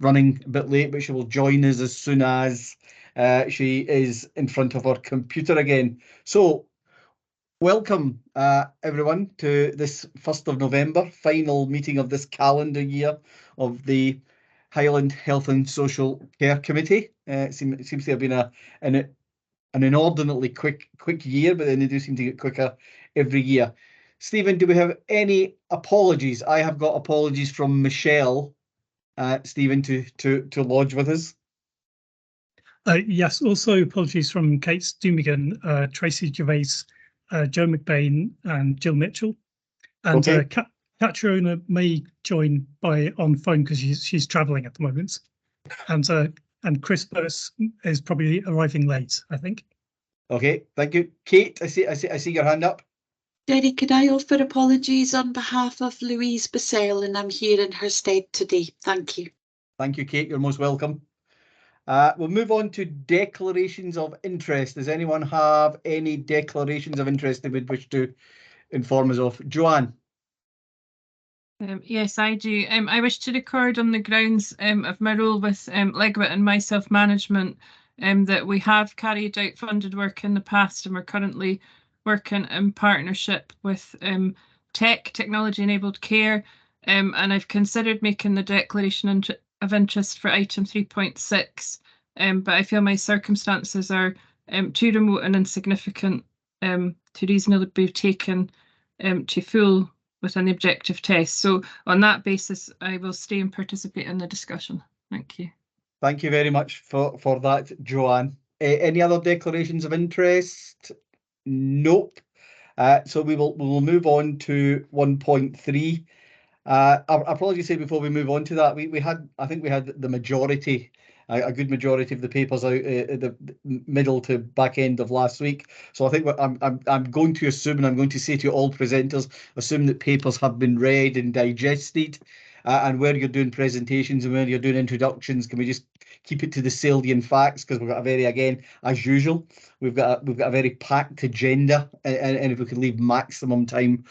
running a bit late, but she will join us as soon as she is in front of her computer again. So welcome everyone to this 1st of November, final meeting of this calendar year of the Highland Health and Social Care Committee. It seems to have been an inordinately quick year, but then they do seem to get quicker every year. Stephen, do we have any apologies? I have got apologies from Michelle, Stephen, to lodge with us. Yes, also apologies from Kate Stumigan, Tracy Gervais, Joe McBain and Jill Mitchell. And okay. Catriona may join on phone because she's travelling at the moment. And Chris Burse is probably arriving late, I think. Okay, thank you. Kate, I see your hand up. Jerry, could I offer apologies on behalf of Louise Bissell, and I'm here in her stead today. Thank you. Thank you, Kate. You're most welcome. We'll move on to declarations of interest. Does anyone have any declarations of interest they would wish to inform us of? Joanne? Yes, I do. I wish to record on the grounds of my role with Legwit and my self-management that we have carried out funded work in the past, and we're currently working in partnership with technology-enabled care, and I've considered making the declaration of interest for item 3.6, but I feel my circumstances are too remote and insignificant to reasonably be taken to full within the objective test. So on that basis, I will stay and participate in the discussion. Thank you. Thank you very much for that, Joanne. Any other declarations of interest? Nope. So we will move on to 1.3. I'll probably say before we move on to that, I think we had the majority, a good majority of the papers out at the middle to back end of last week. So I think I'm going to assume, and I'm going to say to all presenters, assume that papers have been read and digested. And where you're doing presentations and where you're doing introductions, can we just keep it to the salient facts, because we've got a very, again, as usual, we've got a very packed agenda, and if we could leave maximum time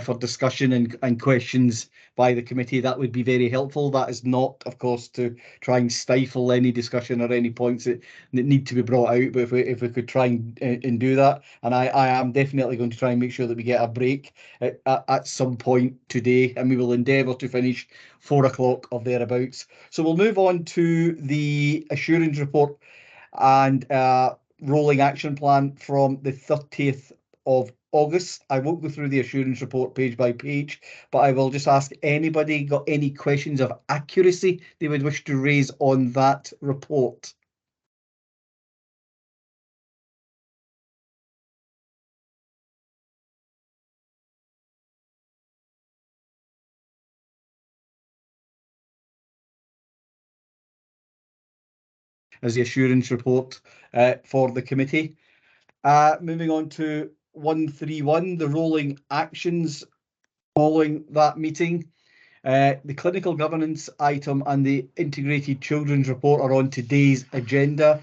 for discussion and questions by the committee, that would be very helpful. That is not, of course, to try and stifle any discussion or any points that need to be brought out, but if we could try and do that, and I am definitely going to try and make sure that we get a break at some point today, and we will endeavour to finish 4 o'clock or thereabouts. So we'll move on to the assurance report and rolling action plan from the 30th of August. I won't go through the assurance report page by page, but I will just ask anybody got any questions of accuracy they would wish to raise on that report. As the assurance report for the committee. Moving on to 131, the rolling actions following that meeting. The clinical governance item and the integrated children's report are on today's agenda.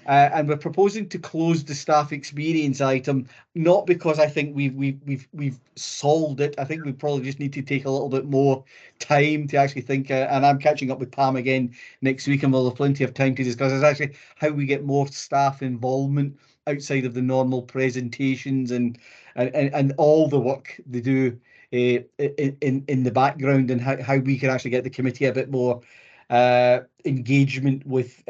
And we're proposing to close the staff experience item, not because I think we've solved it. I think we probably just need to take a little bit more time to actually think, and I'm catching up with Pam again next week, and we'll have plenty of time to discuss. It's actually how we get more staff involvement outside of the normal presentations and all the work they do in the background, and how we can actually get the committee a bit more engagement with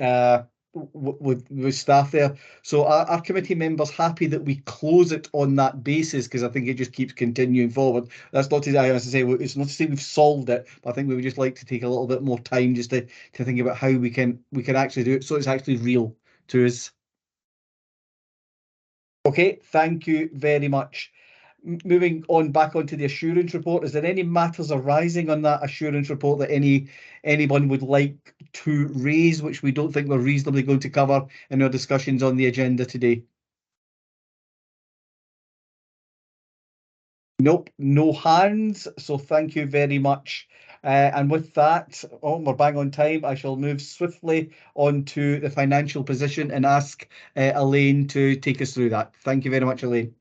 staff there. So our committee members happy that we close it on that basis, because I think it just keeps continuing forward. That's not to, as I say, it's not to say we've solved it, but I think we would just like to take a little bit more time just to think about how we can actually do it so it's actually real to us. Okay, thank you very much. Moving on back onto the assurance report, is there any matters arising on that assurance report that anyone would like to raise, which we don't think we're reasonably going to cover in our discussions on the agenda today? Nope, no hands, so thank you very much. And with that, we're bang on time. I shall move swiftly on to the financial position and ask Elaine to take us through that. Thank you very much, Elaine.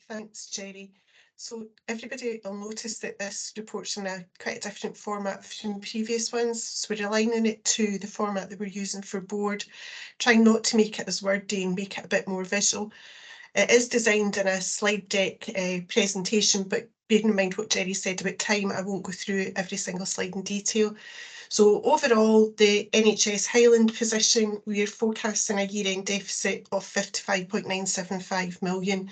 Thanks, Jerry. So everybody will notice that this report's in quite a different format from previous ones. So we're aligning it to the format that we're using for board, trying not to make it as wordy and make it a bit more visual. It is designed in a slide deck presentation, but bearing in mind what Jerry said about time, I won't go through every single slide in detail. So overall, the NHS Highland position, we are forecasting a year-end deficit of 55.975 million.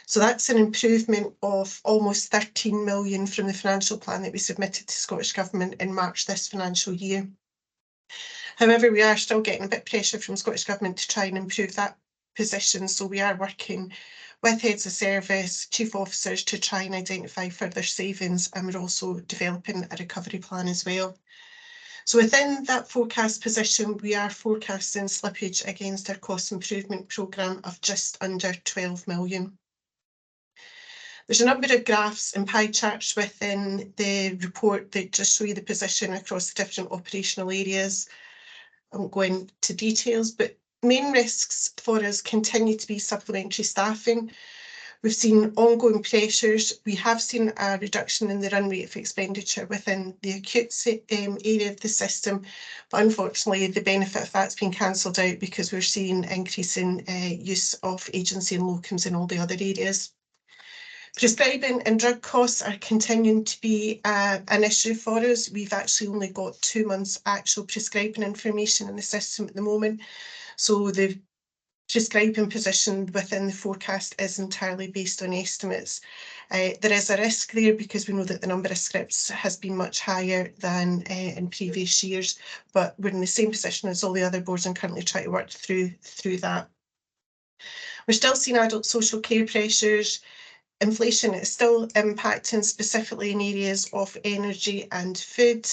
So that's an improvement of almost 13 million from the financial plan that we submitted to Scottish Government in March this financial year. However, we are still getting a bit of pressure from Scottish Government to try and improve that position. So we are working with heads of service, chief officers to try and identify further savings, and we're also developing a recovery plan as well. So within that forecast position, we are forecasting slippage against our cost improvement programme of just under 12 million. There's a number of graphs and pie charts within the report that just show you the position across the different operational areas. I won't go into details, but main risks for us continue to be supplementary staffing. We've seen ongoing pressures. We have seen a reduction in the run rate of expenditure within the acute area of the system, but unfortunately the benefit of that's been cancelled out because we're seeing increase in use of agency and locums in all the other areas. Prescribing and drug costs are continuing to be an issue for us. We've actually only got 2 months actual prescribing information in the system at the moment. So the prescribing position within the forecast is entirely based on estimates. There is a risk there because we know that the number of scripts has been much higher than in previous years, but we're in the same position as all the other boards and currently trying to work through that. We're still seeing adult social care pressures. Inflation is still impacting specifically in areas of energy and food.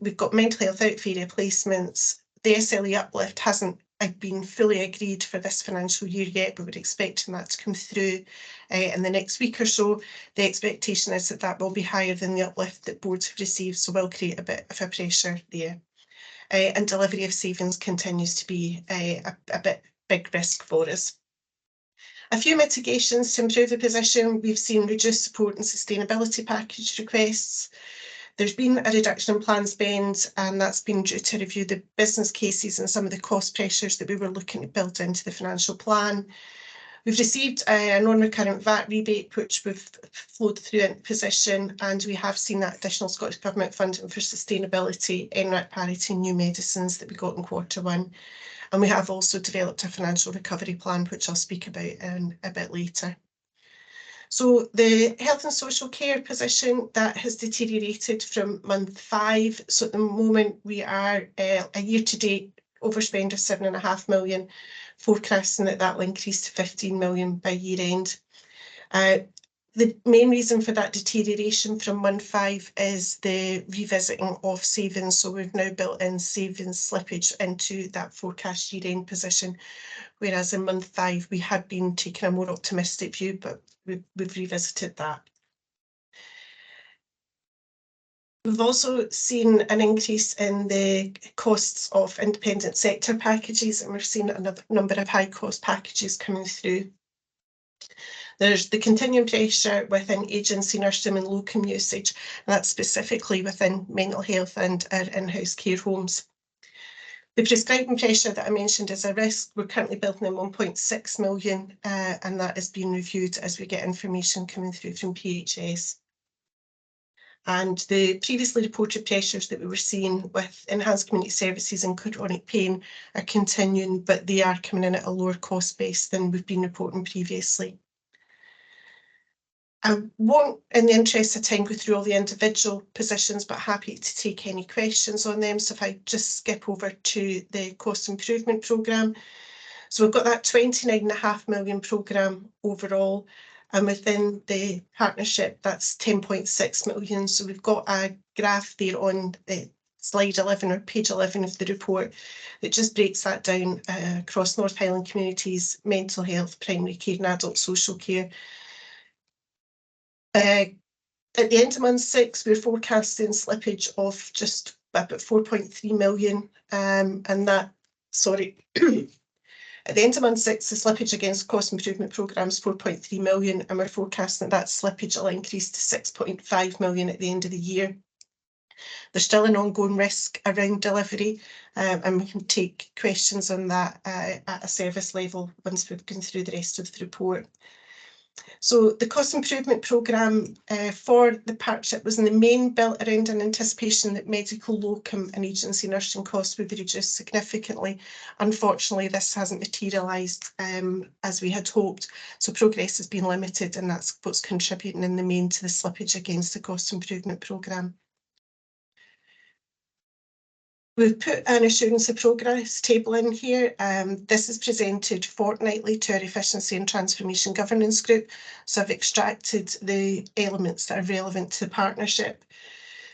We've got mental health outfare replacements. The SLE uplift hasn't been fully agreed for this financial year yet, but we're expecting that to come through in the next week or so. The expectation is that that will be higher than the uplift that boards have received, so will create a bit of a pressure there. And delivery of savings continues to be a bit big risk for us. A few mitigations to improve the position. We've seen reduced support and sustainability package requests. There's been a reduction in planned spend, and that's been due to review the business cases and some of the cost pressures that we were looking to build into the financial plan. We've received a non-recurrent VAT rebate, which we've flowed through into position, and we have seen that additional Scottish Government funding for sustainability, NRAC parity, new medicines that we got in Q1. And we have also developed a financial recovery plan, which I'll speak about in a bit later. So the health and social care position, that has deteriorated from month 5. So at the moment we are a year-to-date overspend of 7.5 million, forecasting that that will increase to 15 million by year end. The main reason for that deterioration from month 5 is the revisiting of savings. So we've now built in savings slippage into that forecast year-end position, whereas in month 5 we had been taking a more optimistic view, but we've revisited that. We've also seen an increase in the costs of independent sector packages, and we've seen a number of high cost packages coming through. There's the continuing pressure within agency nursing and locum usage, and that's specifically within mental health and our in-house care homes. The prescribing pressure that I mentioned is a risk. We're currently building in 1.6 million, and that is being reviewed as we get information coming through from PHS. And the previously reported pressures that we were seeing with enhanced community services and chronic pain are continuing, but they are coming in at a lower cost base than we've been reporting previously. I won't, in the interest of time, go through all the individual positions, but happy to take any questions on them. So if I just skip over to the cost improvement programme. So we've got that 29.5 million programme overall, and within the partnership, that's 10.6 million. So we've got a graph there on the slide 11 or page 11 of the report that just breaks that down across North Highland communities, mental health, primary care and adult social care. At the end of month 6, we're forecasting slippage of just about 4.3 million, and that, At the end of month 6, the slippage against cost improvement programme is 4.3 million, and we're forecasting that slippage will increase to 6.5 million at the end of the year. There's still an ongoing risk around delivery, and we can take questions on that at a service level once we've gone through the rest of the report. So the cost improvement programme for the partnership was in the main built around an anticipation that medical locum and agency nursing costs would be reduced significantly. Unfortunately, this hasn't materialised as we had hoped, so progress has been limited, and that's what's contributing in the main to the slippage against the cost improvement programme. We've put an assurance of progress table in here. This is presented fortnightly to our efficiency and transformation governance group. So I've extracted the elements that are relevant to the partnership.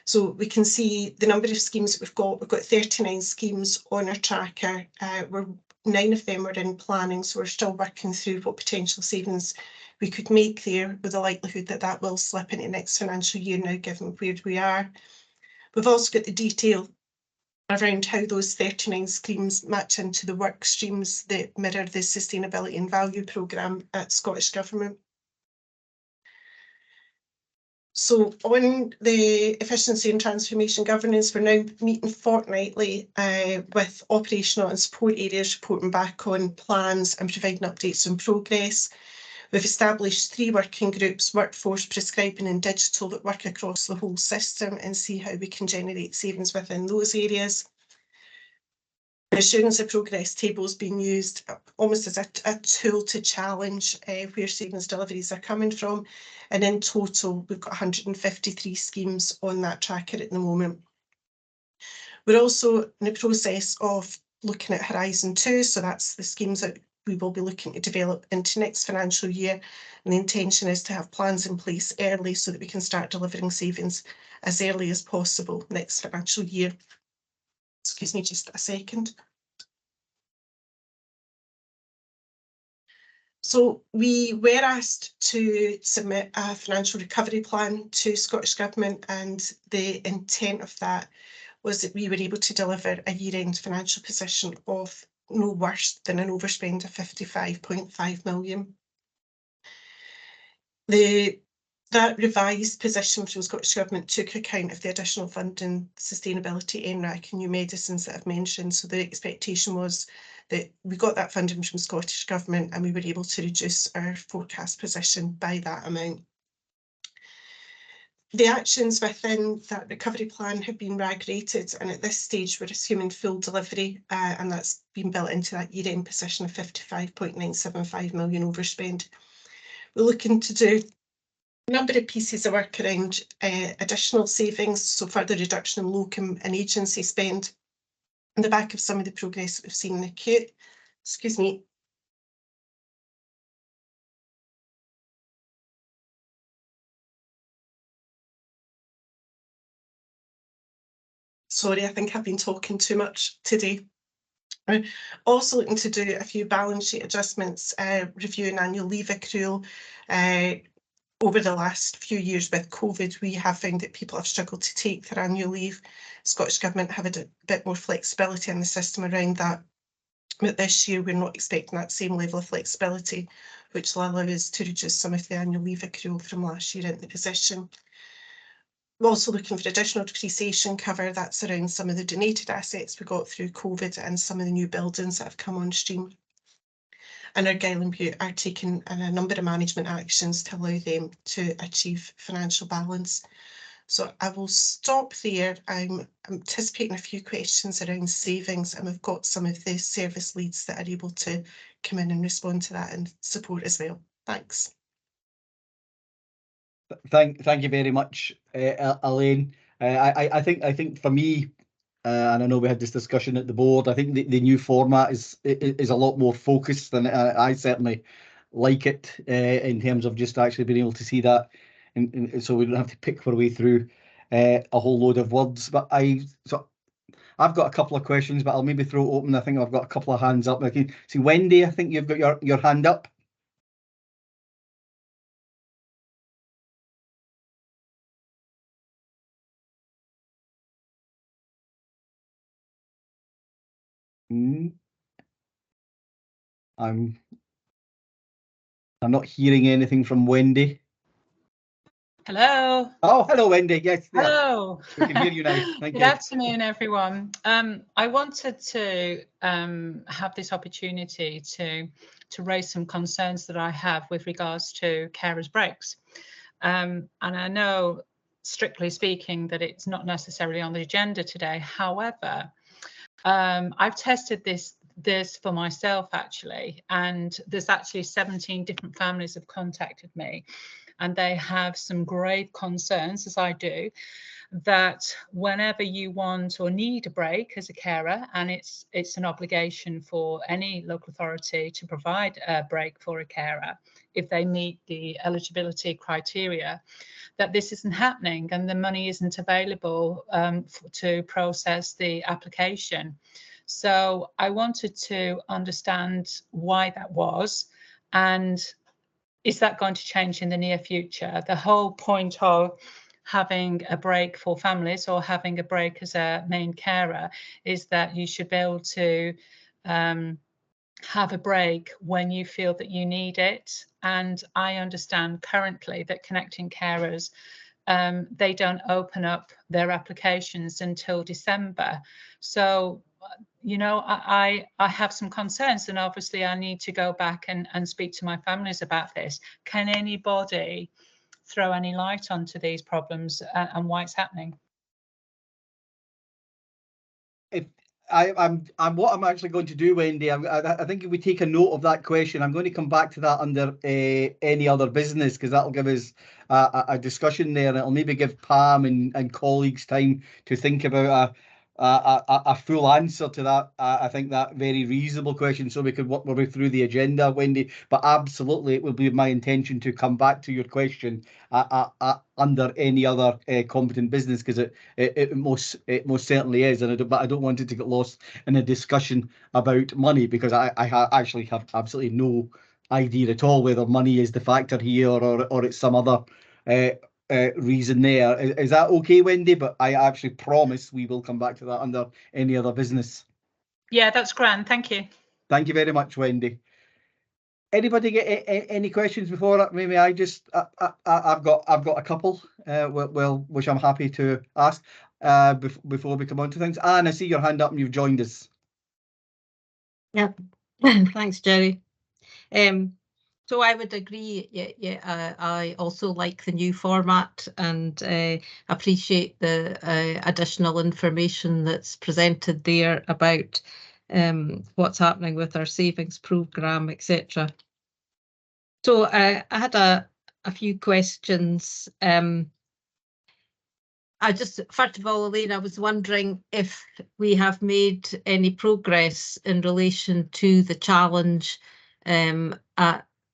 So we can see the number of schemes that we've got. We've got 39 schemes on our tracker. 9 of them are in planning, so we're still working through what potential savings we could make there, with the likelihood that that will slip into next financial year now, given where we are. We've also got the detail around how those 39 schemes match into the work streams that mirror the Sustainability and Value programme at Scottish Government. So on the efficiency and transformation governance, we're now meeting fortnightly with operational and support areas reporting back on plans and providing updates on progress. We've established 3 working groups, workforce, prescribing and digital, that work across the whole system and see how we can generate savings within those areas. The assurance of progress table is being used almost as a tool to challenge where savings deliveries are coming from. And in total, we've got 153 schemes on that tracker at the moment. We're also in the process of looking at Horizon 2, so that's the schemes that we will be looking to develop into next financial year, and the intention is to have plans in place early so that we can start delivering savings as early as possible next financial year. Excuse me just a second. So we were asked to submit a financial recovery plan to Scottish Government, and the intent of that was that we were able to deliver a year-end financial position of no worse than an overspend of 55.5 million. That revised position from Scottish Government took account of the additional funding, sustainability, NRAC and new medicines that I've mentioned. So the expectation was that we got that funding from Scottish Government and we were able to reduce our forecast position by that amount. The actions within that recovery plan have been RAG rated, and at this stage we're assuming full delivery, and that's been built into that year-end position of 55.975 million overspend. We're looking to do a number of pieces of work around additional savings, so further reduction in locum and agency spend, on the back of some of the progress that we've seen in acute. Excuse me. Sorry, I think I've been talking too much today. We're also looking to do a few balance sheet adjustments, reviewing annual leave accrual. Over the last few years with COVID, we have found that people have struggled to take their annual leave. Scottish Government have a bit more flexibility in the system around that. But this year, we're not expecting that same level of flexibility, which will allow us to reduce some of the annual leave accrual from last year into the position. We're also looking for additional depreciation cover. That's around some of the donated assets we got through COVID and some of the new buildings that have come on stream. And our Highland are taking a number of management actions to allow them to achieve financial balance. So I will stop there. I'm anticipating a few questions around savings, and we've got some of the service leads that are able to come in and respond to that and support as well. Thanks. Thank you very much, Elaine. I think for me, and I know we had this discussion at the board, I think the new format is a lot more focused, and I certainly like it in terms of just actually being able to see that, and so we don't have to pick our way through a whole load of words. But I've got a couple of questions, but I'll maybe throw it open. I think I've got a couple of hands up. I can see Wendy, I think you've got your hand up. I'm not hearing anything from Wendy. Hello. Oh, hello, Wendy. Yes, there. Hello. We can hear you now. Thank Good you. afternoon, everyone. I wanted to have this opportunity to raise some concerns that I have with regards to carers' breaks. And I know, strictly speaking, that it's not necessarily on the agenda today. However, I've tested this for myself, actually, and there's actually 17 different families have contacted me, and they have some grave concerns, as I do, that whenever you want or need a break as a carer, and it's an obligation for any local authority to provide a break for a carer if they meet the eligibility criteria, that this isn't happening and the money isn't available to process the application. So I wanted to understand why that was, and is that going to change in the near future? The whole point of having a break for families or having a break as a main carer is that you should be able to have a break when you feel that you need it. And I understand currently that Connecting Carers, they don't open up their applications until December. So, you know, I have some concerns, and obviously I need to go back and speak to my families about this. Can anybody throw any light onto these problems and why it's happening? If I'm what I'm actually going to do, Wendy, I think if we take a note of that question, I'm going to come back to that under any other business, because that'll give us a discussion there, and it'll maybe give Pam and colleagues time to think about a full answer to that. I think that very reasonable question, so we could work our way through the agenda, Wendy. But absolutely, it will be my intention to come back to your question under any other competent business, because it most certainly is, and but I don't want it to get lost in a discussion about money, because I actually have absolutely no idea at all whether money is the factor here or it's some other reason there. Is that okay, Wendy? But I actually promise we will come back to that under any other business. Yeah, that's grand. Thank you. Thank you very much, Wendy. Anybody get any questions before that? Maybe I just I've got a couple which I'm happy to ask before we come on to things. Anne, I see your hand up and you've joined us. Yeah, thanks, Jerry. So I would agree. I also like the new format and appreciate the additional information that's presented there about what's happening with our savings programme, etc. So I had a few questions. I just, first of all, Elaine, I was wondering if we have made any progress in relation to the challenge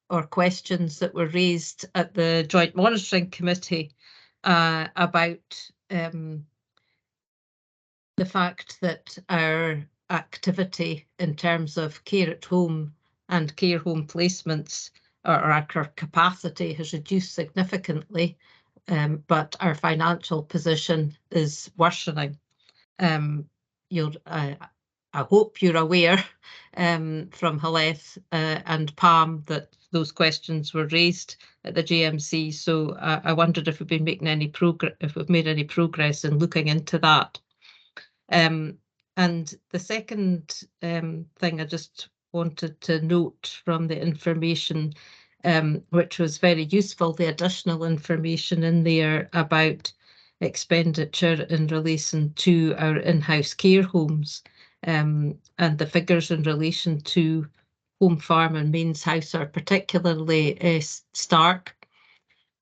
or questions that were raised at the Joint Monitoring Committee about the fact that our activity in terms of care at home and care home placements, or our capacity, has reduced significantly. But our financial position is worsening. I hope you're aware from Highland and Pam that those questions were raised at the JMC. So I wondered if we've been making any progress, if we've made any progress in looking into that. And the second thing I just wanted to note from the information, which was very useful, the additional information in there about expenditure in relation to our in-house care homes, and the figures in relation to Home Farm and Mains House are particularly stark.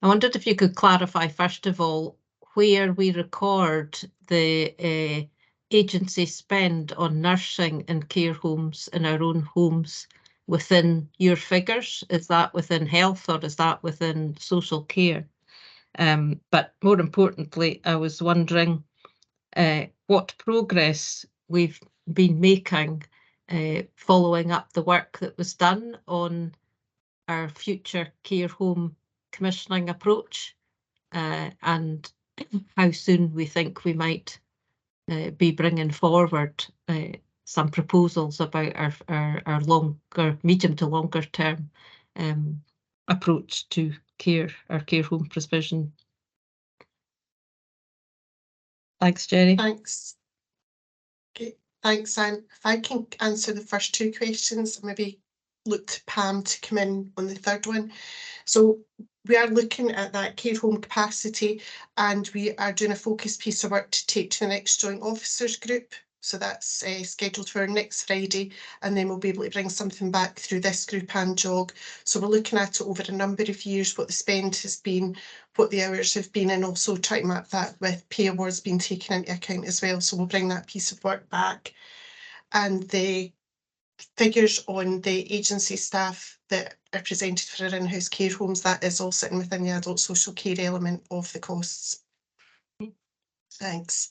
I wondered if you could clarify, first of all, where we record the agency spend on nursing and care homes in our own homes within your figures. Is that within health or is that within social care? But more importantly, I was wondering what progress we've been making following up the work that was done on our future care home commissioning approach, and how soon we think we might be bringing forward some proposals about our longer, medium to longer term approach to our care home provision. Thanks, Jerry. Thanks. Okay, thanks, Anne. If I can answer the first two questions, maybe look to Pam to come in on the third one. So we are looking at that care home capacity, and we are doing a focused piece of work to take to the next joint officers group. So that's scheduled for next Friday, and then we'll be able to bring something back through this group and JOG. So we're looking at it over a number of years, what the spend has been, what the hours have been, and also try to map that with pay awards being taken into account as well. So we'll bring that piece of work back. And the figures on the agency staff that are presented for our in-house care homes, that is all sitting within the adult social care element of the costs. Thanks.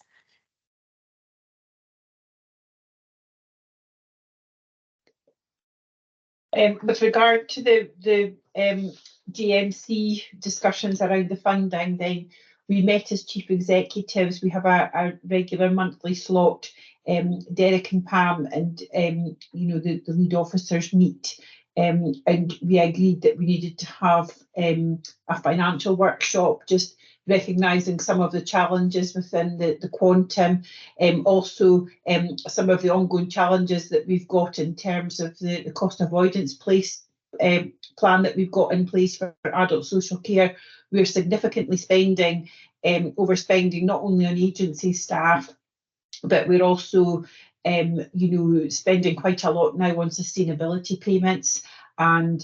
With regard to the GMC discussions around the funding, then we met as chief executives. We have a regular monthly slot. Derek and Pam and the lead officers meet, and we agreed that we needed to have a financial workshop, just recognising some of the challenges within the quantum, also some of the ongoing challenges that we've got in terms of the cost avoidance plan that we've got in place for adult social care. We're significantly overspending not only on agency staff, but we're also spending quite a lot now on sustainability payments. And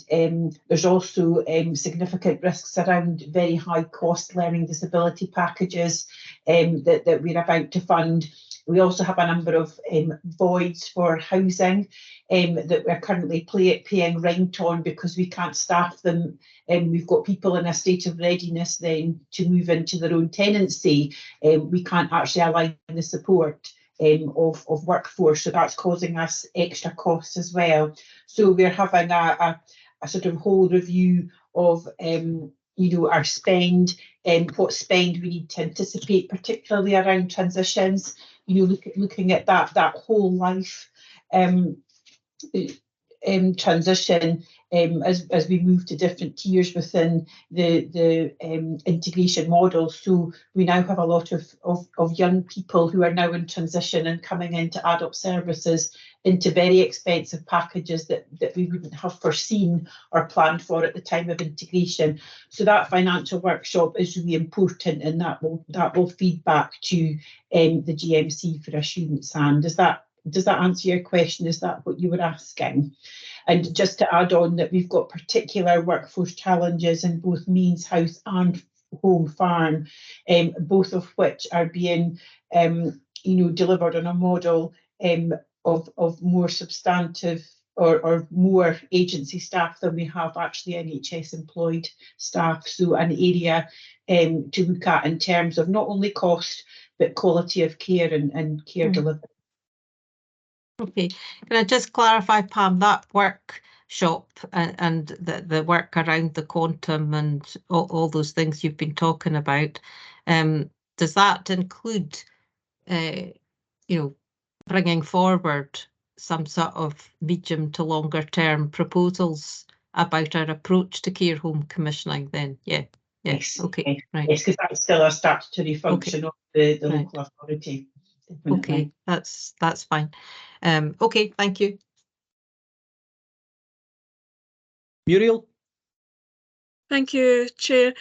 there's also significant risks around very high cost learning disability packages that we're about to fund. We also have a number of voids for housing that we're currently paying rent on because we can't staff them. We've got people in a state of readiness then to move into their own tenancy. We can't actually align the support of workforce, so that's causing us extra costs as well. So we're having a sort of whole review of our spend and what spend we need to anticipate, particularly around transitions. Looking at that whole life transition as we move to different tiers within the integration model. So we now have a lot of young people who are now in transition and coming into adult services into very expensive packages that we wouldn't have foreseen or planned for at the time of integration. So that financial workshop is really important, and that will feed back to the GMC for assurance. And does that answer your question? Is that what you were asking? And just to add on that we've got particular workforce challenges in both Means House and Home Farm, both of which are being delivered on a model of more substantive or more agency staff than we have actually NHS employed staff. So an area to look at in terms of not only cost but quality of care and care delivery. Okay, can I just clarify, Pam, that workshop and the work around the quantum and all those things you've been talking about, does that include, bringing forward some sort of medium to longer term proposals about our approach to care home commissioning then? Yeah. Yes. Okay. Yes. Right. Yes, because that's still a statutory function of the Right. local authority. Okay, that's fine. Okay, thank you. Muriel? Thank you, Chair.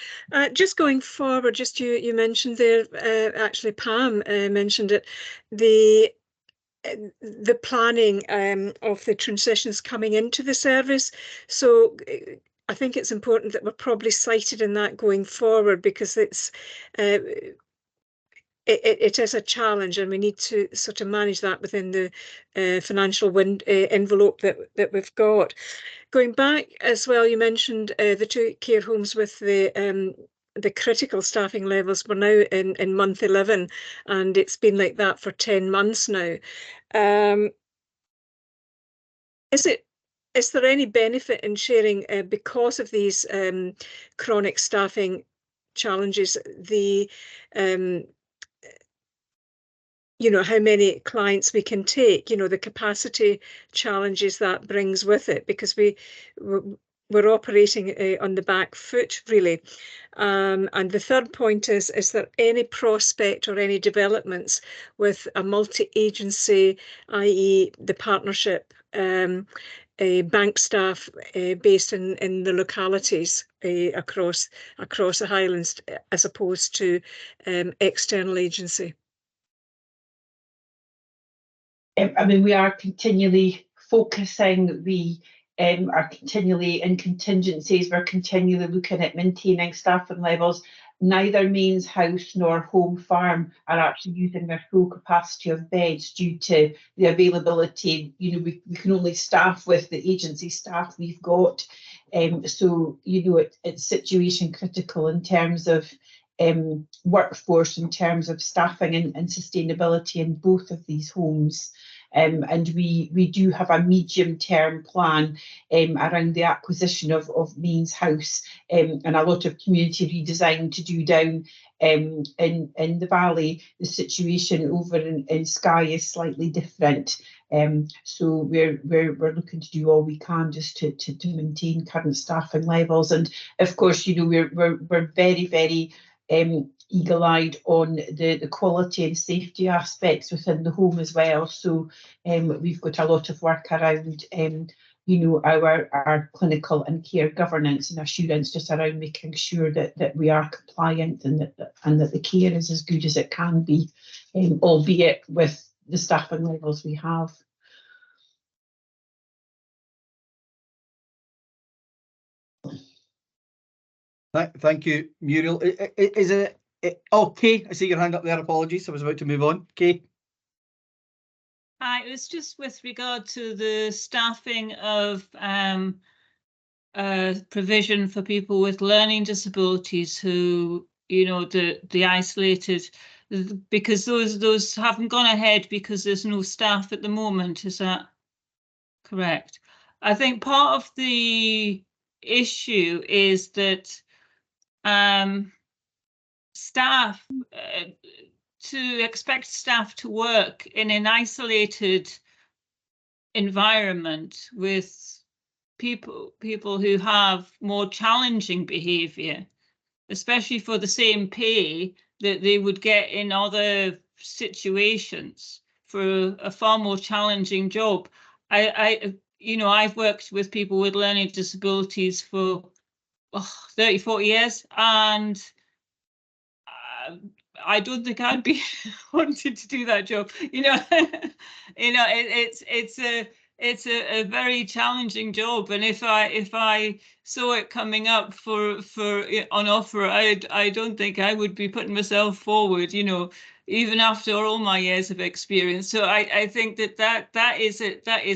Just going forward, you mentioned there, actually Pam mentioned it, the planning of the transitions coming into the service. So I think it's important that we're probably cited in that going forward, because it is a challenge, and we need to sort of manage that within the financial envelope that we've got. Going back as well, you mentioned the two care homes with the critical staffing levels. We're now in month 11, and it's been like that for 10 months now. Is there any benefit in sharing, because of these chronic staffing challenges, the you know, how many clients we can take, you know, the capacity challenges that brings with it, because we're operating on the back foot, really. And the third point is there any prospect or any developments with a multi-agency, i.e. the partnership, bank staff based in the localities across the Highlands, as opposed to external agency? I mean, we are continually focusing, we are continually in contingencies, we're continually looking at maintaining staffing levels. Neither Mains House nor Home Farm are actually using their full capacity of beds due to the availability. You know, we can only staff with the agency staff we've got. So, you know, it's situation critical in terms of workforce, in terms of staffing and sustainability in both of these homes. And we do have a medium-term plan around the acquisition of Mains House, and a lot of community redesign to do down in the valley. The situation over in Skye is slightly different. So we're looking to do all we can just to maintain current staffing levels. And of course, you know, we're very, very eagle-eyed on the quality and safety aspects within the home as well. So we've got a lot of work around you know, our clinical and care governance and assurance, just around making sure that we are compliant and that the care is as good as it can be, albeit with the staffing levels we have. Thank you, Muriel. Is it okay? I see your hand up there. Apologies, I was about to move on. Kay. Hi, it was just with regard to the staffing of provision for people with learning disabilities who, you know, the isolated, because those haven't gone ahead because there's no staff at the moment. Is that correct? I think part of the issue is that staff, to expect staff to work in an isolated environment with people who have more challenging behavior, especially for the same pay that they would get in other situations for a far more challenging job. You know, I've worked with people with learning disabilities for 30, 40 years, and I don't think I'd be wanting to do that job. You know, you know, it's a very challenging job, and if I saw it coming up for on offer, I don't think I would be putting myself forward. You know, even after all my years of experience. So I think that is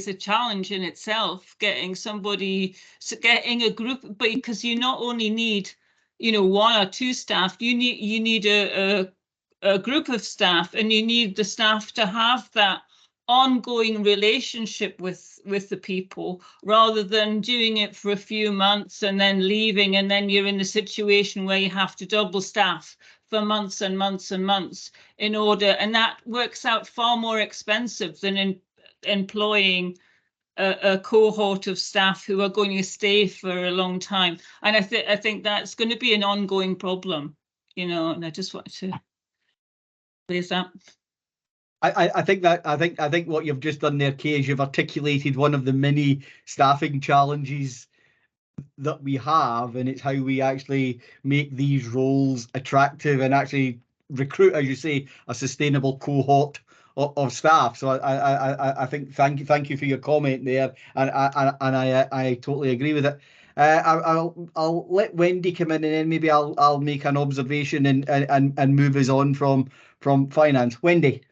a challenge in itself, getting a group, because you not only need, you know, one or two staff, you need a group of staff, and you need the staff to have that ongoing relationship with the people, rather than doing it for a few months and then leaving, and then you're in a situation where you have to double staff for months and months and months in order, and that works out far more expensive than employing a cohort of staff who are going to stay for a long time. And I think that's going to be an ongoing problem, you know, and I just wanted to raise that. I think what you've just done there, Kay, is you've articulated one of the many staffing challenges that we have, and it's how we actually make these roles attractive and actually recruit, as you say, a sustainable cohort of staff. So I think thank you for your comment there, and I totally agree with it. I'll let Wendy come in, and then maybe I'll make an observation and move us on from finance. Wendy.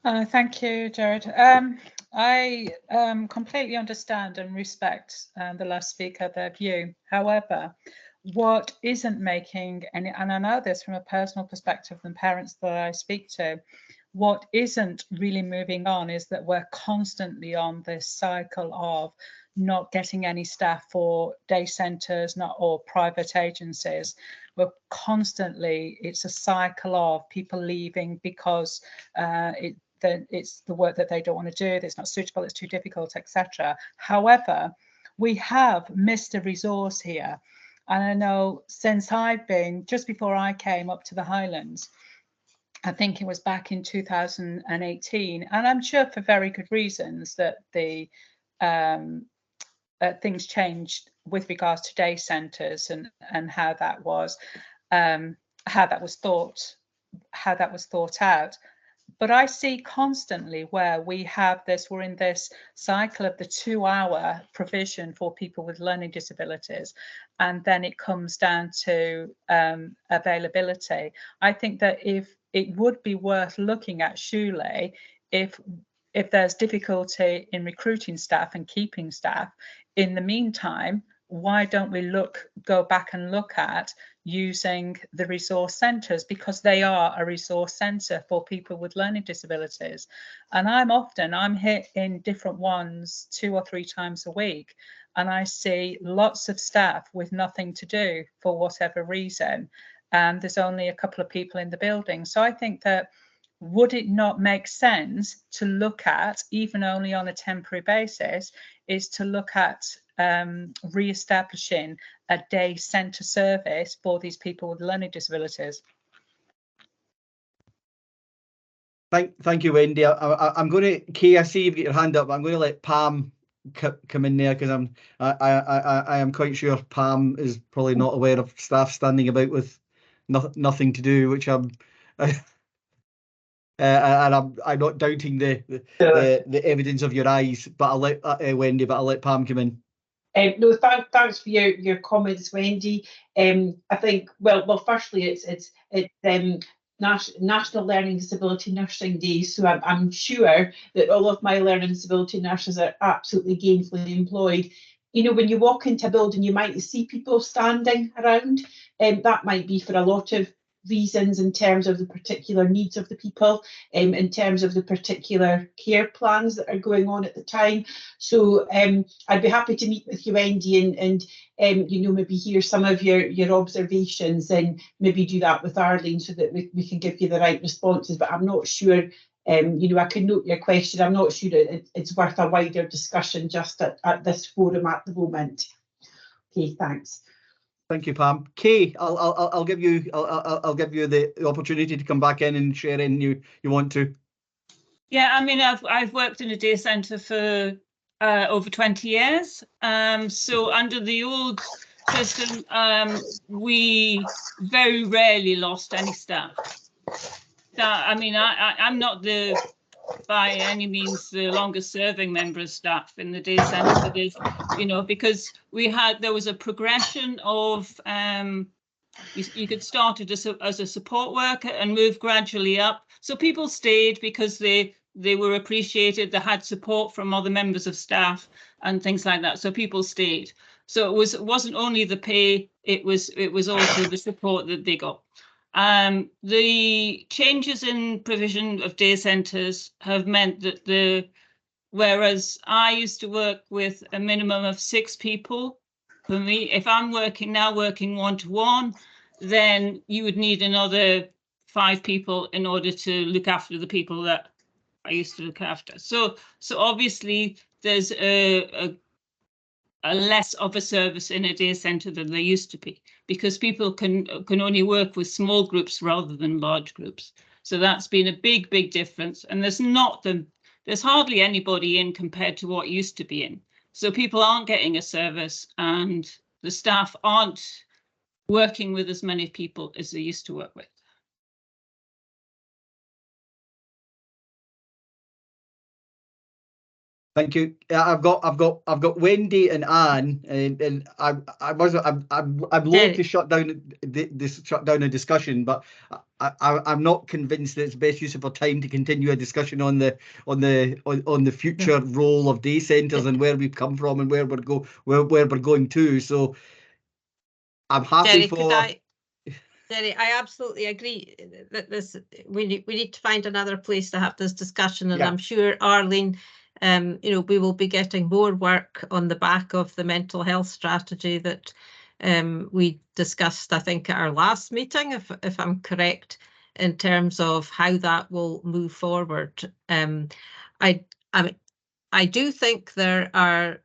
Thank you, Jared. I completely understand and respect the last speaker, their view. However, what isn't making any, and I know this from a personal perspective from parents that I speak to, what isn't really moving on is that we're constantly on this cycle of not getting any staff for day centres or private agencies, we're constantly, it's a cycle of people leaving because it's the work that they don't want to do, it's not suitable, it's too difficult, etc. However, we have missed a resource here. And I know since I've been, just before I came up to the Highlands, I think it was back in 2018, and I'm sure for very good reasons that the things changed with regards to day centres and how that was thought out. But I see constantly where we're in this cycle of the 2-hour provision for people with learning disabilities, and then it comes down to availability. I think that if it would be worth looking at, surely, if there's difficulty in recruiting staff and keeping staff, in the meantime, why don't we go back and look at using the resource centres, because they are a resource centre for people with learning disabilities. And I'm hit in different ones 2 or 3 times a week, and I see lots of staff with nothing to do for whatever reason, and there's only a couple of people in the building. So I think that, would it not make sense to look at, even only on a temporary basis, is to look at re-establishing a day centre service for these people with learning disabilities? Thank you, Wendy. I'm going to, Kay, I see you've got your hand up. I'm going to let Pam come in there, because I am quite sure Pam is probably not aware of staff standing about with nothing to do, which I'm and I'm not doubting the evidence of your eyes, but I'll let Wendy, but I'll let Pam come in. No, thanks for your comments, Wendy. I think, well, firstly, it's National Learning Disability Nursing Day, so I'm sure that all of my learning disability nurses are absolutely gainfully employed. You know, when you walk into a building, you might see people standing around, and that might be for a lot of reasons, in terms of the particular needs of the people, in terms of the particular care plans that are going on at the time. So I'd be happy to meet with you, Wendy, and you know, maybe hear some of your observations, and maybe do that with Arlene, so that we can give you the right responses. But I'm not sure, you know, I can note your question. I'm not sure it's worth a wider discussion just at this forum at the moment. Okay, thanks. Thank you, Pam. Kay, I'll give you the opportunity to come back in and share anything you want to. Yeah, I mean, I've worked in a day centre for over 20 years. So under the old system, we very rarely lost any staff. I mean, I'm not by any means the longest serving member of staff in the day centre. There's, you know, because there was a progression of you could start as a support worker and move gradually up. So people stayed because they were appreciated. They had support from other members of staff and things like that. So people stayed. So it wasn't only the pay, it was also the support that they got. The changes in provision of day centres have meant that whereas I used to work with a minimum of 6 people, for me, if I'm working one-to-one, then you would need another 5 people in order to look after the people that I used to look after. So obviously there's a less of a service in a day centre than there used to be, because people can only work with small groups rather than large groups. So that's been a big difference. And there's hardly anybody in compared to what used to be in. So people aren't getting a service, and the staff aren't working with as many people as they used to work with. Thank you. I've got Wendy and Anne, and I'm loath to shut down a discussion, but I'm not convinced that it's best use of our time to continue a discussion on the future role of day centres and where we've come from and where we're going to. So I'm happy Jerry, I absolutely agree that we need to find another place to have this discussion, and I'm sure Arlene, you know, we will be getting more work on the back of the mental health strategy that we discussed, I think, at our last meeting, if I'm correct, in terms of how that will move forward. I do think there are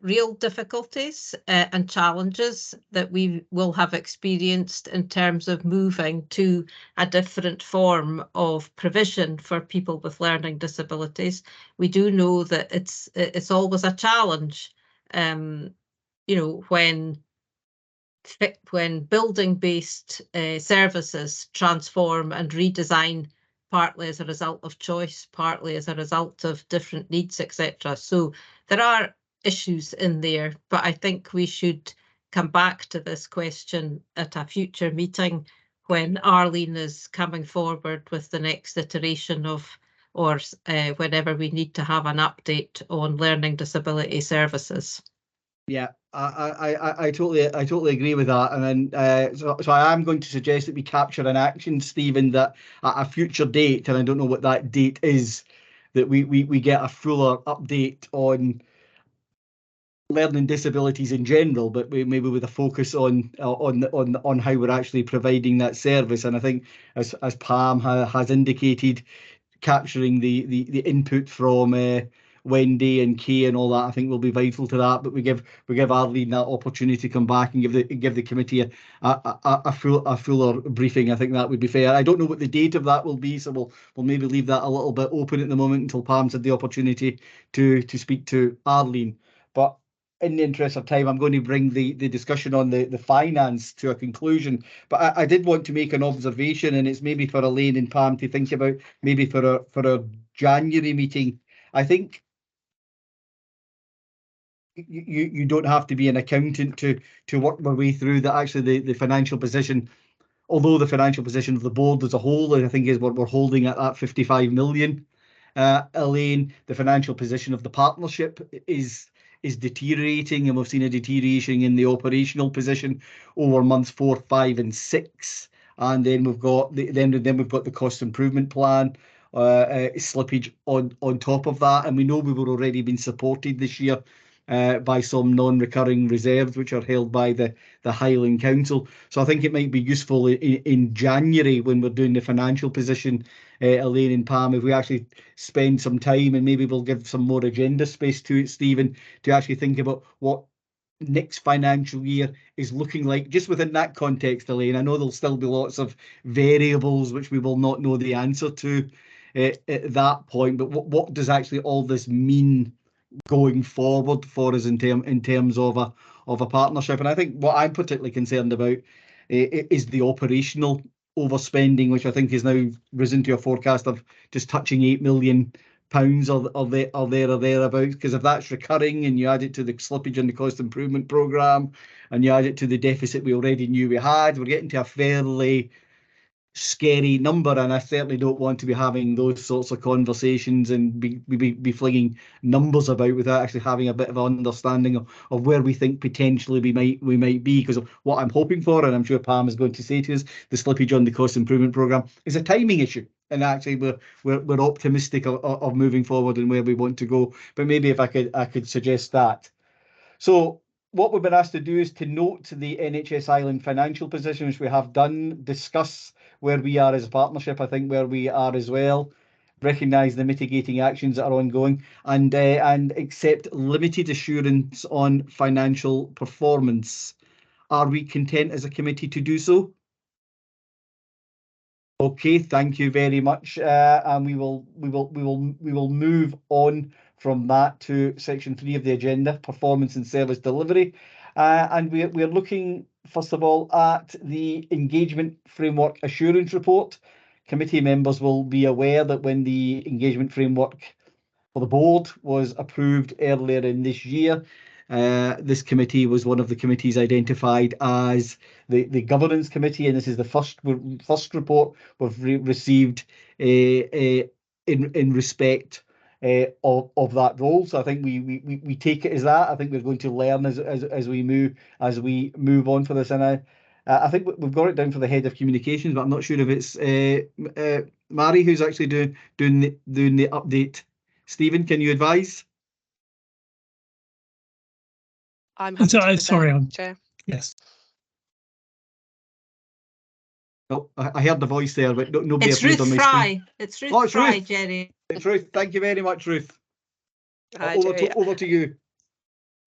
real difficulties and challenges that we will have experienced in terms of moving to a different form of provision for people with learning disabilities. We do know that it's always a challenge, you know, when building-based services transform and redesign, partly as a result of choice, partly as a result of different needs, etc. So there are issues in there, but I think we should come back to this question at a future meeting when Arlene is coming forward with the next iteration of, or whenever we need to have an update on learning disability services. Yeah, I totally agree with that, and then so I am going to suggest that we capture an action, Stephen, that at a future date, and I don't know what that date is, that we get a fuller update on learning disabilities in general, but maybe with a focus on how we're actually providing that service. And I think, as Pam has indicated, capturing the input from Wendy and Kay and all that, I think will be vital to that. But we give Arlene that opportunity to come back and give the committee a fuller briefing. I think that would be fair. I don't know what the date of that will be, so we'll maybe leave that a little bit open at the moment until Pam's had the opportunity to speak to Arlene. But in the interest of time, I'm going to bring the discussion on the finance to a conclusion. But I did want to make an observation, and it's maybe for Elaine and Pam to think about, maybe for a January meeting. I think you don't have to be an accountant to work my way through that. Actually, the financial position, although the financial position of the board as a whole, I think, is what we're holding at that 55 million. Elaine, the financial position of the partnership is deteriorating, and we've seen a deterioration in the operational position over months 4, 5, and 6. And then we've got the cost improvement plan slippage on top of that, and we know we were already been supported this year by some non-recurring reserves which are held by the Highland Council. So I think it might be useful in January, when we're doing the financial position, Elaine and Pam, if we actually spend some time, and maybe we'll give some more agenda space to it, Stephen, to actually think about what next financial year is looking like just within that context, Elaine. I know there'll still be lots of variables which we will not know the answer to at that point, but what does actually all this mean going forward for us in terms of a partnership? And I think what I'm particularly concerned about is the operational overspending, which I think is now risen to a forecast of just touching £8 million or thereabouts. Because if that's recurring, and you add it to the slippage in the cost improvement programme, and you add it to the deficit we already knew we had, we're getting to a fairly scary number. And I certainly don't want to be having those sorts of conversations and be flinging numbers about without actually having a bit of an understanding of where we think potentially we might be. Because what I'm hoping for, and I'm sure Pam is going to say to us, the slippage on the cost improvement programme is a timing issue, and actually we're optimistic of moving forward and where we want to go. But maybe if I could suggest that. So what we've been asked to do is to note the NHS Highland financial position, which we have done, discuss where we are as a partnership, I think where we are as well, recognise the mitigating actions that are ongoing, and accept limited assurance on financial performance. Are we content as a committee to do so? Okay, thank you very much, and we will move on from that to section 3 of the agenda, performance and service delivery, and we're looking first of all at the engagement framework assurance report. Committee members will be aware that when the engagement framework for the board was approved earlier in this year, this committee was one of the committees identified as the governance committee, and this is the first report we've received in respect of that role. So I think we take it as that. I think we're going to learn as we move on for this, and I think we've got it down for the head of communications, but I'm not sure if it's Mary who's actually doing the update. Stephen, can you advise? I'm happy to present, sorry, Chair. Yes. Oh, I heard the voice there, but nobody It's appeared Ruth on my Fry. screen. It's Ruth Oh, it's Fry, Ruth. Jerry. It's Ruth. Thank you very much, Ruth. Hi, Over Jerry. to you.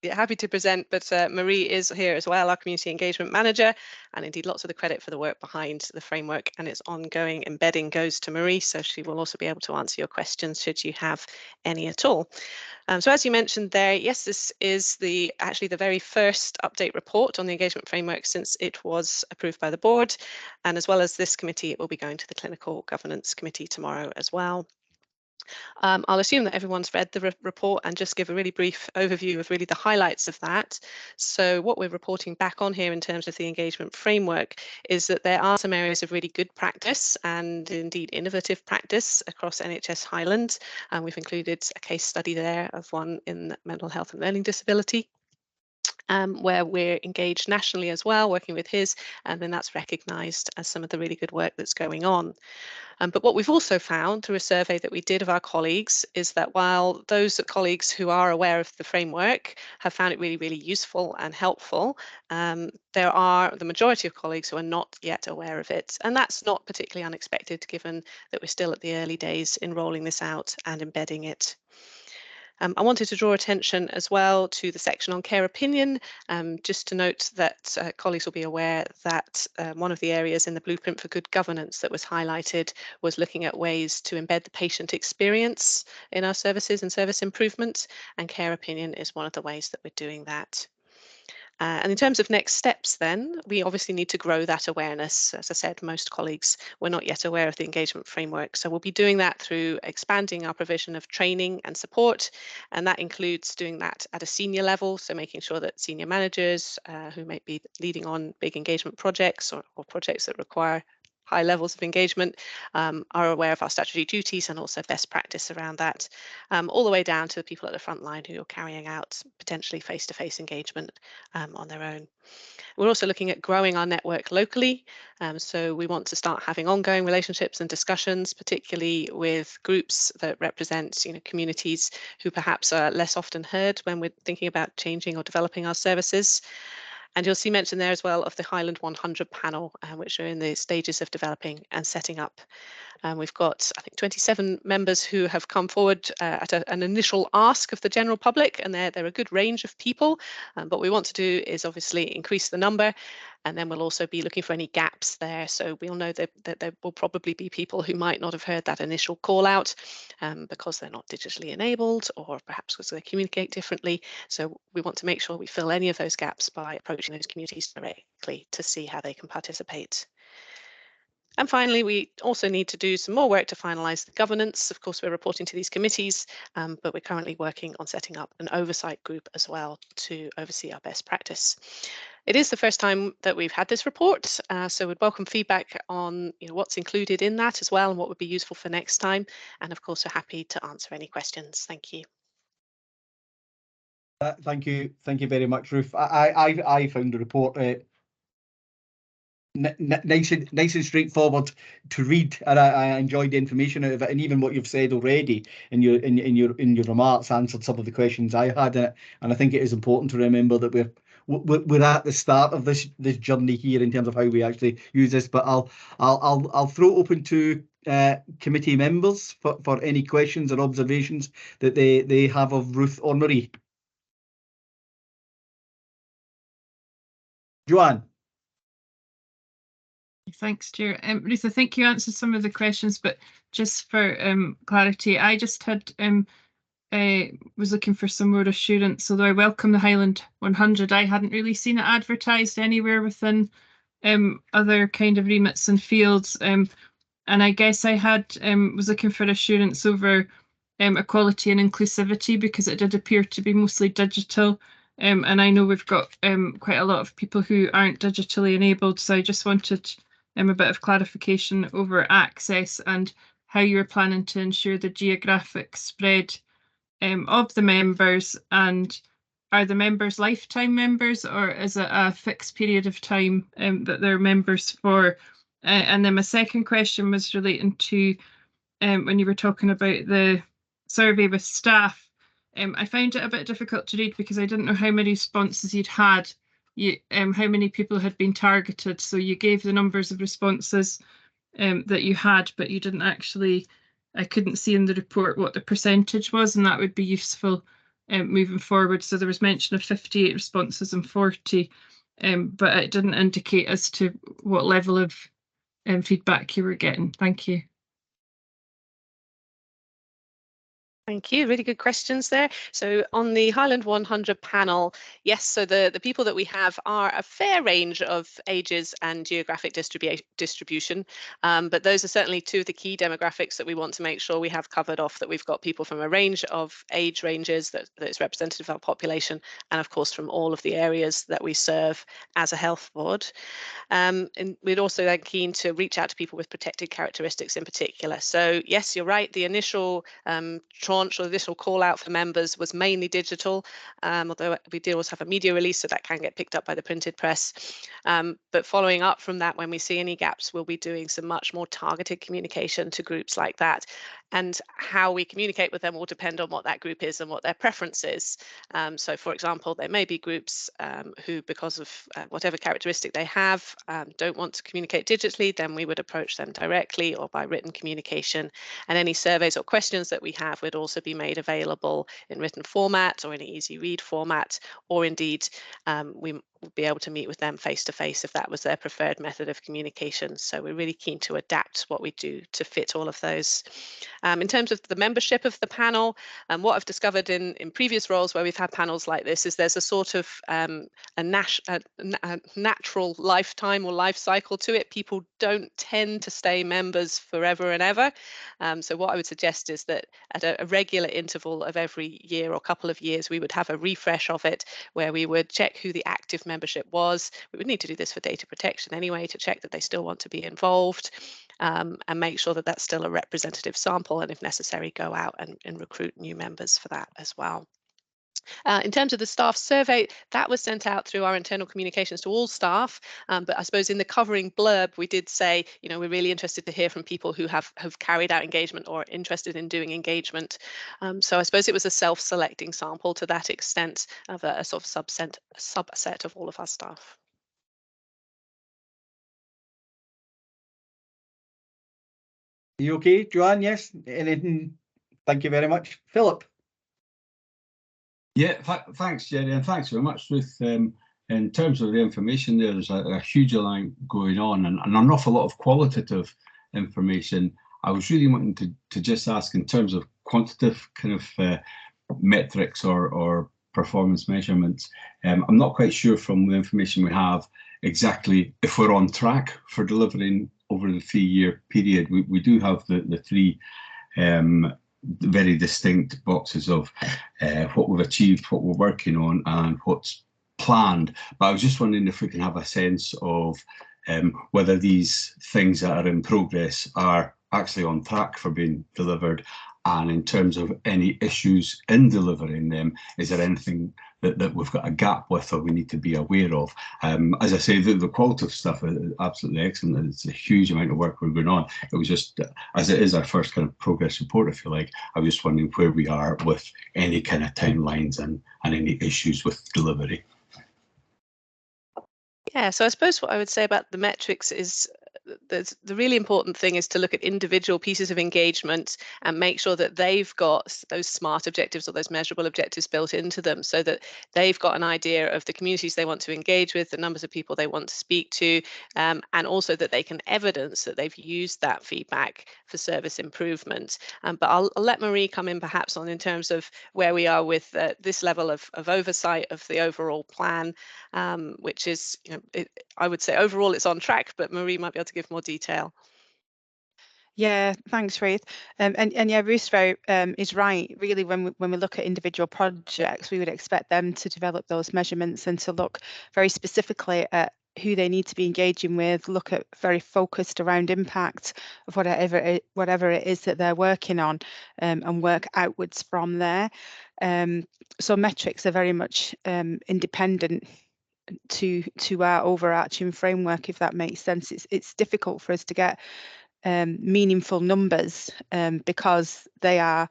Yeah, happy to present, but Marie is here as well, our community engagement manager, and indeed lots of the credit for the work behind the framework and its ongoing embedding goes to Marie, so she will also be able to answer your questions should you have any at all. So as you mentioned there, yes, this is actually the very first update report on the engagement framework since it was approved by the board, and as well as this committee, it will be going to the Clinical Governance Committee tomorrow as well. I'll assume that everyone's read the report and just give a really brief overview of really the highlights of that. So what we're reporting back on here in terms of the engagement framework is that there are some areas of really good practice and indeed innovative practice across NHS Highland. And we've included a case study there of one in mental health and learning disability. Where we're engaged nationally as well, working with HIS, and then that's recognised as some of the really good work that's going on. But what we've also found through a survey that we did of our colleagues is that while those colleagues who are aware of the framework have found it really, really useful and helpful, there are the majority of colleagues who are not yet aware of it. And that's not particularly unexpected given that we're still at the early days in rolling this out and embedding it. I wanted to draw attention as well to the section on care opinion, just to note that colleagues will be aware that one of the areas in the Blueprint for Good Governance that was highlighted was looking at ways to embed the patient experience in our services and service improvement, and care opinion is one of the ways that we're doing that. And in terms of next steps then, we obviously need to grow that awareness. As I said, most colleagues were not yet aware of the engagement framework. So we'll be doing that through expanding our provision of training and support. And that includes doing that at a senior level. So making sure that senior managers who might be leading on big engagement projects or projects that require high levels of engagement are aware of our statutory duties and also best practice around that, all the way down to the people at the front line who are carrying out potentially face-to-face engagement on their own. We're also looking at growing our network locally. So we want to start having ongoing relationships and discussions, particularly with groups that represent communities who perhaps are less often heard when we're thinking about changing or developing our services. And you'll see mentioned there as well of the Highland 100 panel, which are in the stages of developing and setting up. We've got, I think, 27 members who have come forward at an initial ask of the general public, and they're a good range of people. But what we want to do is obviously increase the number, and then we'll also be looking for any gaps there. So we'll know that there will probably be people who might not have heard that initial call out because they're not digitally enabled, or perhaps because they communicate differently. So we want to make sure we fill any of those gaps by approaching those communities directly to see how they can participate. And finally, we also need to do some more work to finalise the governance. Of course, we're reporting to these committees, but we're currently working on setting up an oversight group as well to oversee our best practice. It is the first time that we've had this report, so we'd welcome feedback on what's included in that as well and what would be useful for next time. And of course, we're happy to answer any questions. Thank you. Thank you very much, Ruth. I found the report nice and straightforward to read, and I enjoyed the information out of it, and even what you've said already in your remarks answered some of the questions I had in it. And I think it is important to remember that we're at the start of this journey here in terms of how we actually use this. But I'll throw it open to committee members for any questions or observations that they have of Ruth or Marie. Joanne. Thanks, Chair. Ruth, I think you answered some of the questions, but just for clarity, I just had was looking for some more assurance. Although I welcome the Highland 100, I hadn't really seen it advertised anywhere within other kind of remits and fields. And I guess I was looking for assurance over equality and inclusivity, because it did appear to be mostly digital. And I know we've got quite a lot of people who aren't digitally enabled, so I just wanted a bit of clarification over access and how you're planning to ensure the geographic spread of the members, and are the members lifetime members, or is it a fixed period of time that they're members for? And then my second question was relating to when you were talking about the survey with staff. I found it a bit difficult to read because I didn't know how many responses you'd had how many people had been targeted. So you gave the numbers of responses that you had, but you didn't actually, I couldn't see in the report what the percentage was, and that would be useful moving forward. So there was mention of 58 responses and 40, but it didn't indicate as to what level of feedback you were getting. Thank you. Thank you. Really good questions there. So on the Highland 100 panel, yes, so the people that we have are a fair range of ages and geographic distribution, but those are certainly two of the key demographics that we want to make sure we have covered off, that we've got people from a range of age ranges that is representative of our population, and of course from all of the areas that we serve as a health board. And we'd also then keen to reach out to people with protected characteristics in particular. So yes, you're right, the initial tranche or the initial call out for members was mainly digital, although we do also have a media release, so that can get picked up by the printed press. But following up from that, when we see any gaps, we'll be doing some much more targeted communication to groups like that. And how we communicate with them will depend on what that group is and what their preference is. So for example, there may be groups who, because of whatever characteristic they have, don't want to communicate digitally, then we would approach them directly or by written communication. And any surveys or questions that we have would also be made available in written format or in an easy read format, or indeed we would be able to meet with them face to face if that was their preferred method of communication. So we're really keen to adapt what we do to fit all of those. In terms of the membership of the panel, what I've discovered in previous roles where we've had panels like this is there's a sort of a natural lifetime or life cycle to it. People don't tend to stay members forever and ever. So what I would suggest is that at a regular interval of every year or couple of years, we would have a refresh of it where we would check who the active membership was. We would need to do this for data protection anyway, to check that they still want to be involved, and make sure that that's still a representative sample, and if necessary, go out and recruit new members for that as well. In terms of the staff survey, that was sent out through our internal communications to all staff. But I suppose in the covering blurb, we did say, you know, we're really interested to hear from people who have carried out engagement or are interested in doing engagement. So I suppose it was a self-selecting sample to that extent of a sort of subset of all of our staff. You okay, Joanne? Yes. Anything? Thank you very much, Philip. Yeah, thanks, Jerry, and thanks very much, Ruth. In terms of the information, there's a huge amount going on, and an awful lot of qualitative information. I was really wanting to just ask, in terms of quantitative kind of metrics or performance measurements, I'm not quite sure from the information we have exactly if we're on track for delivering over the 3-year period. We do have the three very distinct boxes of what we've achieved, what we're working on, and what's planned. But I was just wondering if we can have a sense of whether these things that are in progress are actually on track for being delivered, and in terms of any issues in delivering them, is there anything that we've got a gap with or we need to be aware of? As I say, the qualitative stuff is absolutely excellent. It's a huge amount of work we're going on. It was just, as it is our first kind of progress report, if you like, I was just wondering where we are with any kind of timelines and any issues with delivery. Yeah, so I suppose what I would say about the metrics is the really important thing is to look at individual pieces of engagement and make sure that they've got those SMART objectives or those measurable objectives built into them, so that they've got an idea of the communities they want to engage with, the numbers of people they want to speak to, and also that they can evidence that they've used that feedback for service improvement. But I'll let Marie come in perhaps on in terms of where we are with this level of oversight of the overall plan, which is, you know, I would say overall it's on track, but Marie might be able to give more detail. Yeah, thanks, Ruth. And yeah, Ruth is right. Really, when we look at individual projects, we would expect them to develop those measurements and to look very specifically at who they need to be engaging with, look at very focused around impact of whatever it is that they're working on, and work outwards from there. So metrics are very much independent to our overarching framework, if that makes sense. It's difficult for us to get meaningful numbers because they are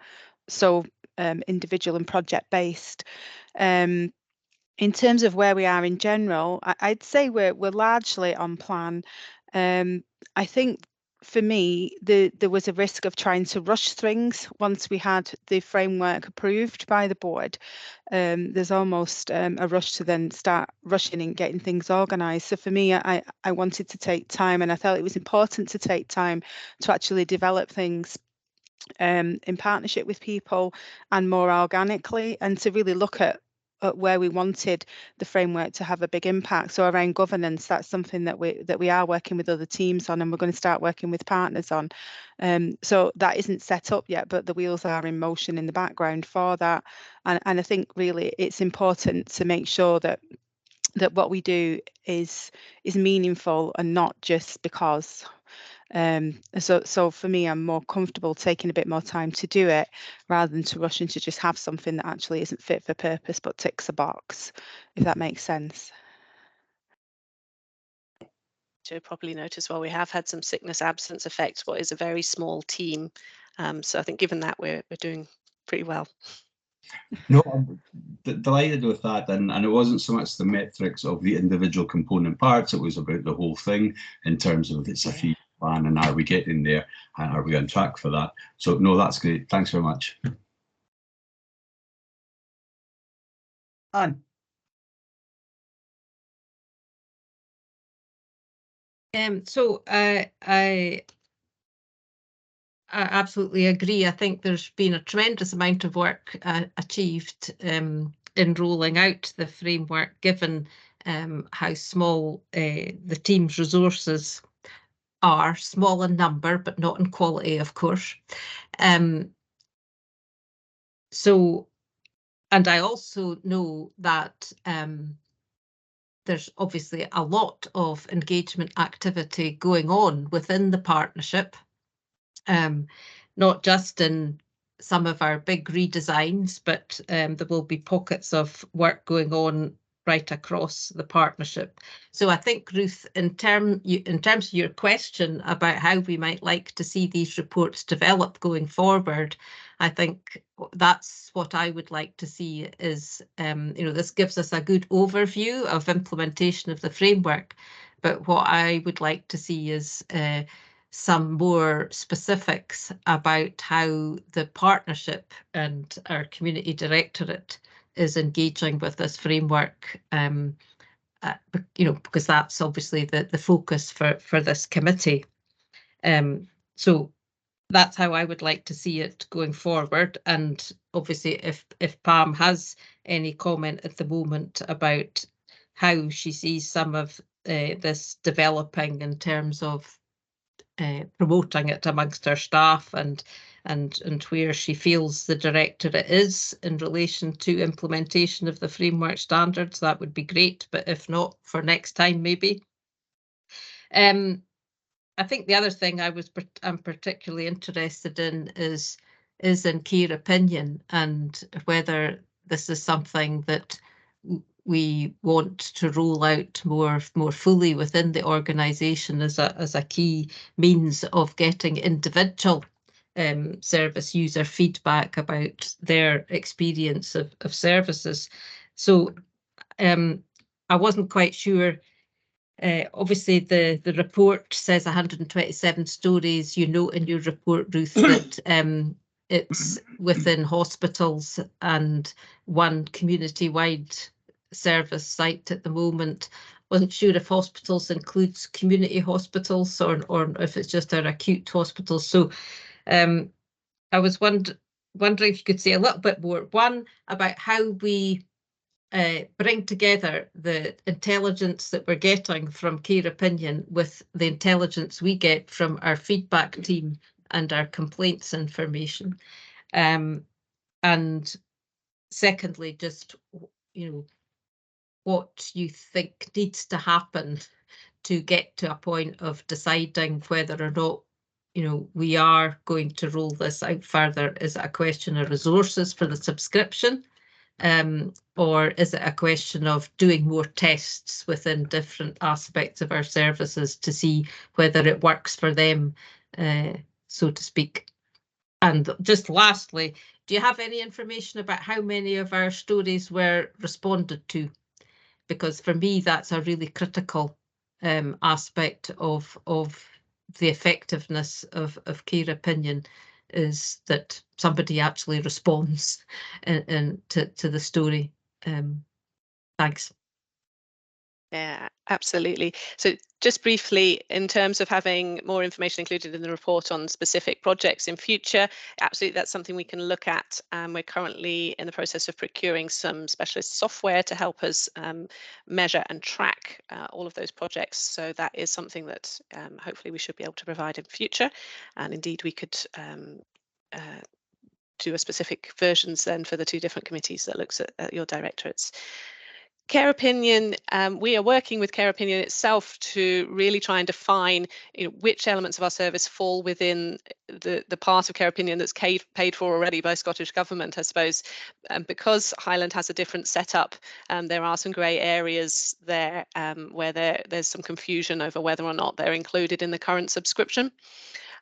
so individual and project based. in terms of where we are in general, I'd say we're largely on plan. I think for me, there was a risk of trying to rush things once we had the framework approved by the board. There's almost a rush to then start rushing and getting things organised. So for me, I wanted to take time, and I felt it was important to take time to actually develop things in partnership with people and more organically, and to really look at where we wanted the framework to have a big impact. So around governance, that's something that we are working with other teams on, and we're going to start working with partners on. So that isn't set up yet, but the wheels are in motion in the background for that. And I think really it's important to make sure that what we do is meaningful and not just because. So for me, I'm more comfortable taking a bit more time to do it rather than to rushing to just have something that actually isn't fit for purpose but ticks a box, if that makes sense. To probably note as well, we have had some sickness absence affect what is a very small team. So I think given that we're doing pretty well. No, I'm delighted with that, and it wasn't so much the metrics of the individual component parts, it was about the whole thing in terms of it's a 3-year plan and are we getting there and are we on track for that. So no, that's great. Thanks very much. Anne. So I absolutely agree. I think there's been a tremendous amount of work achieved in rolling out the framework, given how small the team's resources are, small in number, but not in quality, of course. So, and I also know that there's obviously a lot of engagement activity going on within the partnership, not just in some of our big redesigns, but there will be pockets of work going on right across the partnership. So I think, Ruth, in terms of your question about how we might like to see these reports develop going forward, I think that's what I would like to see is, this gives us a good overview of implementation of the framework, but what I would like to see is some more specifics about how the partnership and our community directorate is engaging with this framework, because that's obviously the focus for this committee. So that's how I would like to see it going forward. And obviously, if Pam has any comment at the moment about how she sees some of this developing in terms of promoting it amongst her staff and where she feels the directorate is in relation to implementation of the framework standards, that would be great. But if not, for next time maybe. I think the other thing I'm particularly interested in is in care opinion, and whether this is something that we want to roll out more fully within the organisation as a key means of getting individual service user feedback about their experience of services. So I wasn't quite sure. Obviously, the report says 127 stories. You note in your report, Ruth, that it's within hospitals and one community-wide service site at the moment. Wasn't sure if hospitals includes community hospitals or if it's just our acute hospitals. So I was wondering if you could say a little bit more, one, about how we bring together the intelligence that we're getting from care opinion with the intelligence we get from our feedback team and our complaints information. And secondly, just, what you think needs to happen to get to a point of deciding whether or not we are going to roll this out further. Is it a question of resources for the subscription? Or is it a question of doing more tests within different aspects of our services to see whether it works for them, so to speak? And just lastly, do you have any information about how many of our stories were responded to because for me that's a really critical aspect of the effectiveness of care opinion, is that somebody actually responds to the story. Thanks. Yeah, absolutely. So just briefly, in terms of having more information included in the report on specific projects in future, absolutely, that's something we can look at. We're currently in the process of procuring some specialist software to help us measure and track all of those projects. So that is something that hopefully we should be able to provide in future. And indeed, we could do a specific versions then for the two different committees that looks at your directorates. Care opinion, we are working with care opinion itself to really try and define which elements of our service fall within the part of care opinion that's paid for already by Scottish Government, I suppose. Because Highland has a different setup, there are some grey areas there where there's some confusion over whether or not they're included in the current subscription.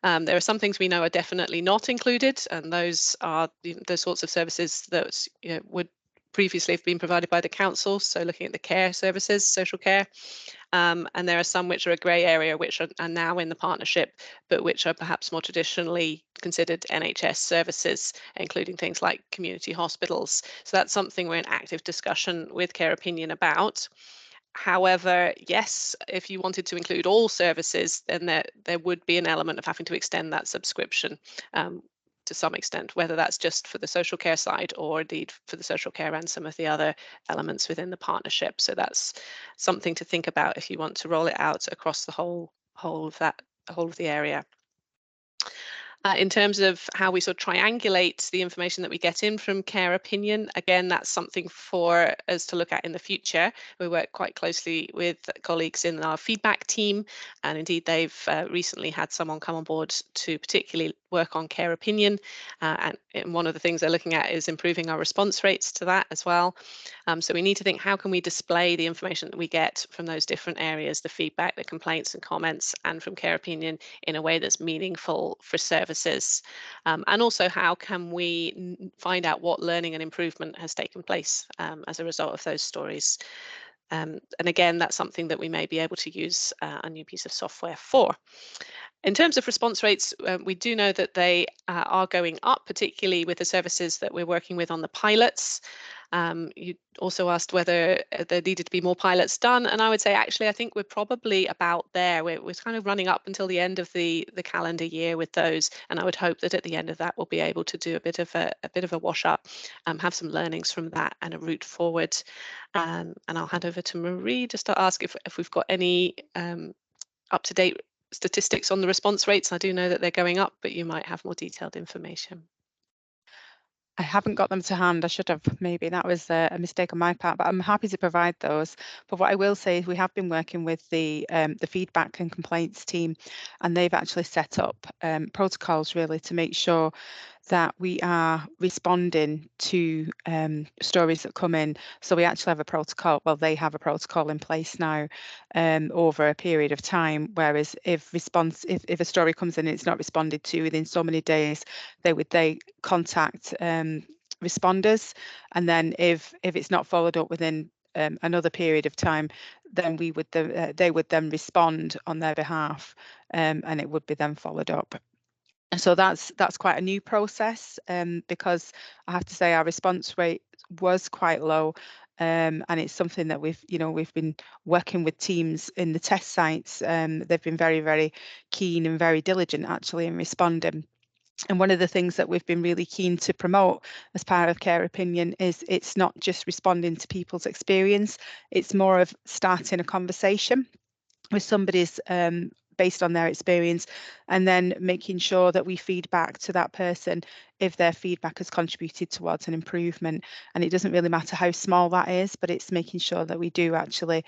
There are some things we know are definitely not included, and those are the sorts of services that would previously have been provided by the council, so looking at the care services, social care, and there are some which are a grey area which are now in the partnership, but which are perhaps more traditionally considered NHS services, including things like community hospitals. So that's something we're in active discussion with care opinion about. However, yes, if you wanted to include all services, then there would be an element of having to extend that subscription to some extent, whether that's just for the social care side or indeed for the social care and some of the other elements within the partnership. So that's something to think about if you want to roll it out across the whole of the area. In terms of how we sort of triangulate the information that we get in from care opinion, again, that's something for us to look at in the future. We work quite closely with colleagues in our feedback team, and indeed they've recently had someone come on board to particularly work on care opinion, and one of the things they're looking at is improving our response rates to that as well. So we need to think, how can we display the information that we get from those different areas, the feedback, the complaints and comments, and from care opinion in a way that's meaningful for services? And also, how can we find out what learning and improvement has taken place as a result of those stories? And again, that's something that we may be able to use a new piece of software for. In terms of response rates, we do know that they are going up, particularly with the services that we're working with on the pilots. You also asked whether there needed to be more pilots done, and I would say actually I think we're probably about there. We're kind of running up until the end of the calendar year with those, and I would hope that at the end of that we'll be able to do a bit of a wash up, have some learnings from that and a route forward. And I'll hand over to Marie just to ask if we've got any up-to-date statistics on the response rates. I do know that they're going up, but you might have more detailed information. I haven't got them to hand. I should have, maybe that was a mistake on my part, but I'm happy to provide those. But what I will say is we have been working with the feedback and complaints team, and they've actually set up protocols really to make sure that we are responding to stories that come in. So we actually have a protocol, well, they have a protocol in place now over a period of time, whereas if a story comes in and it's not responded to within so many days, they contact responders, and then if it's not followed up within another period of time, then they would then respond on their behalf, and it would be then followed up. So that's quite a new process, because I have to say our response rate was quite low, and it's something that we've been working with teams in the test sites. They've been very, very keen and very diligent actually in responding. And one of the things that we've been really keen to promote as part of care opinion is it's not just responding to people's experience, it's more of starting a conversation with somebody's based on their experience, and then making sure that we feed back to that person if their feedback has contributed towards an improvement. And it doesn't really matter how small that is, but it's making sure that we do actually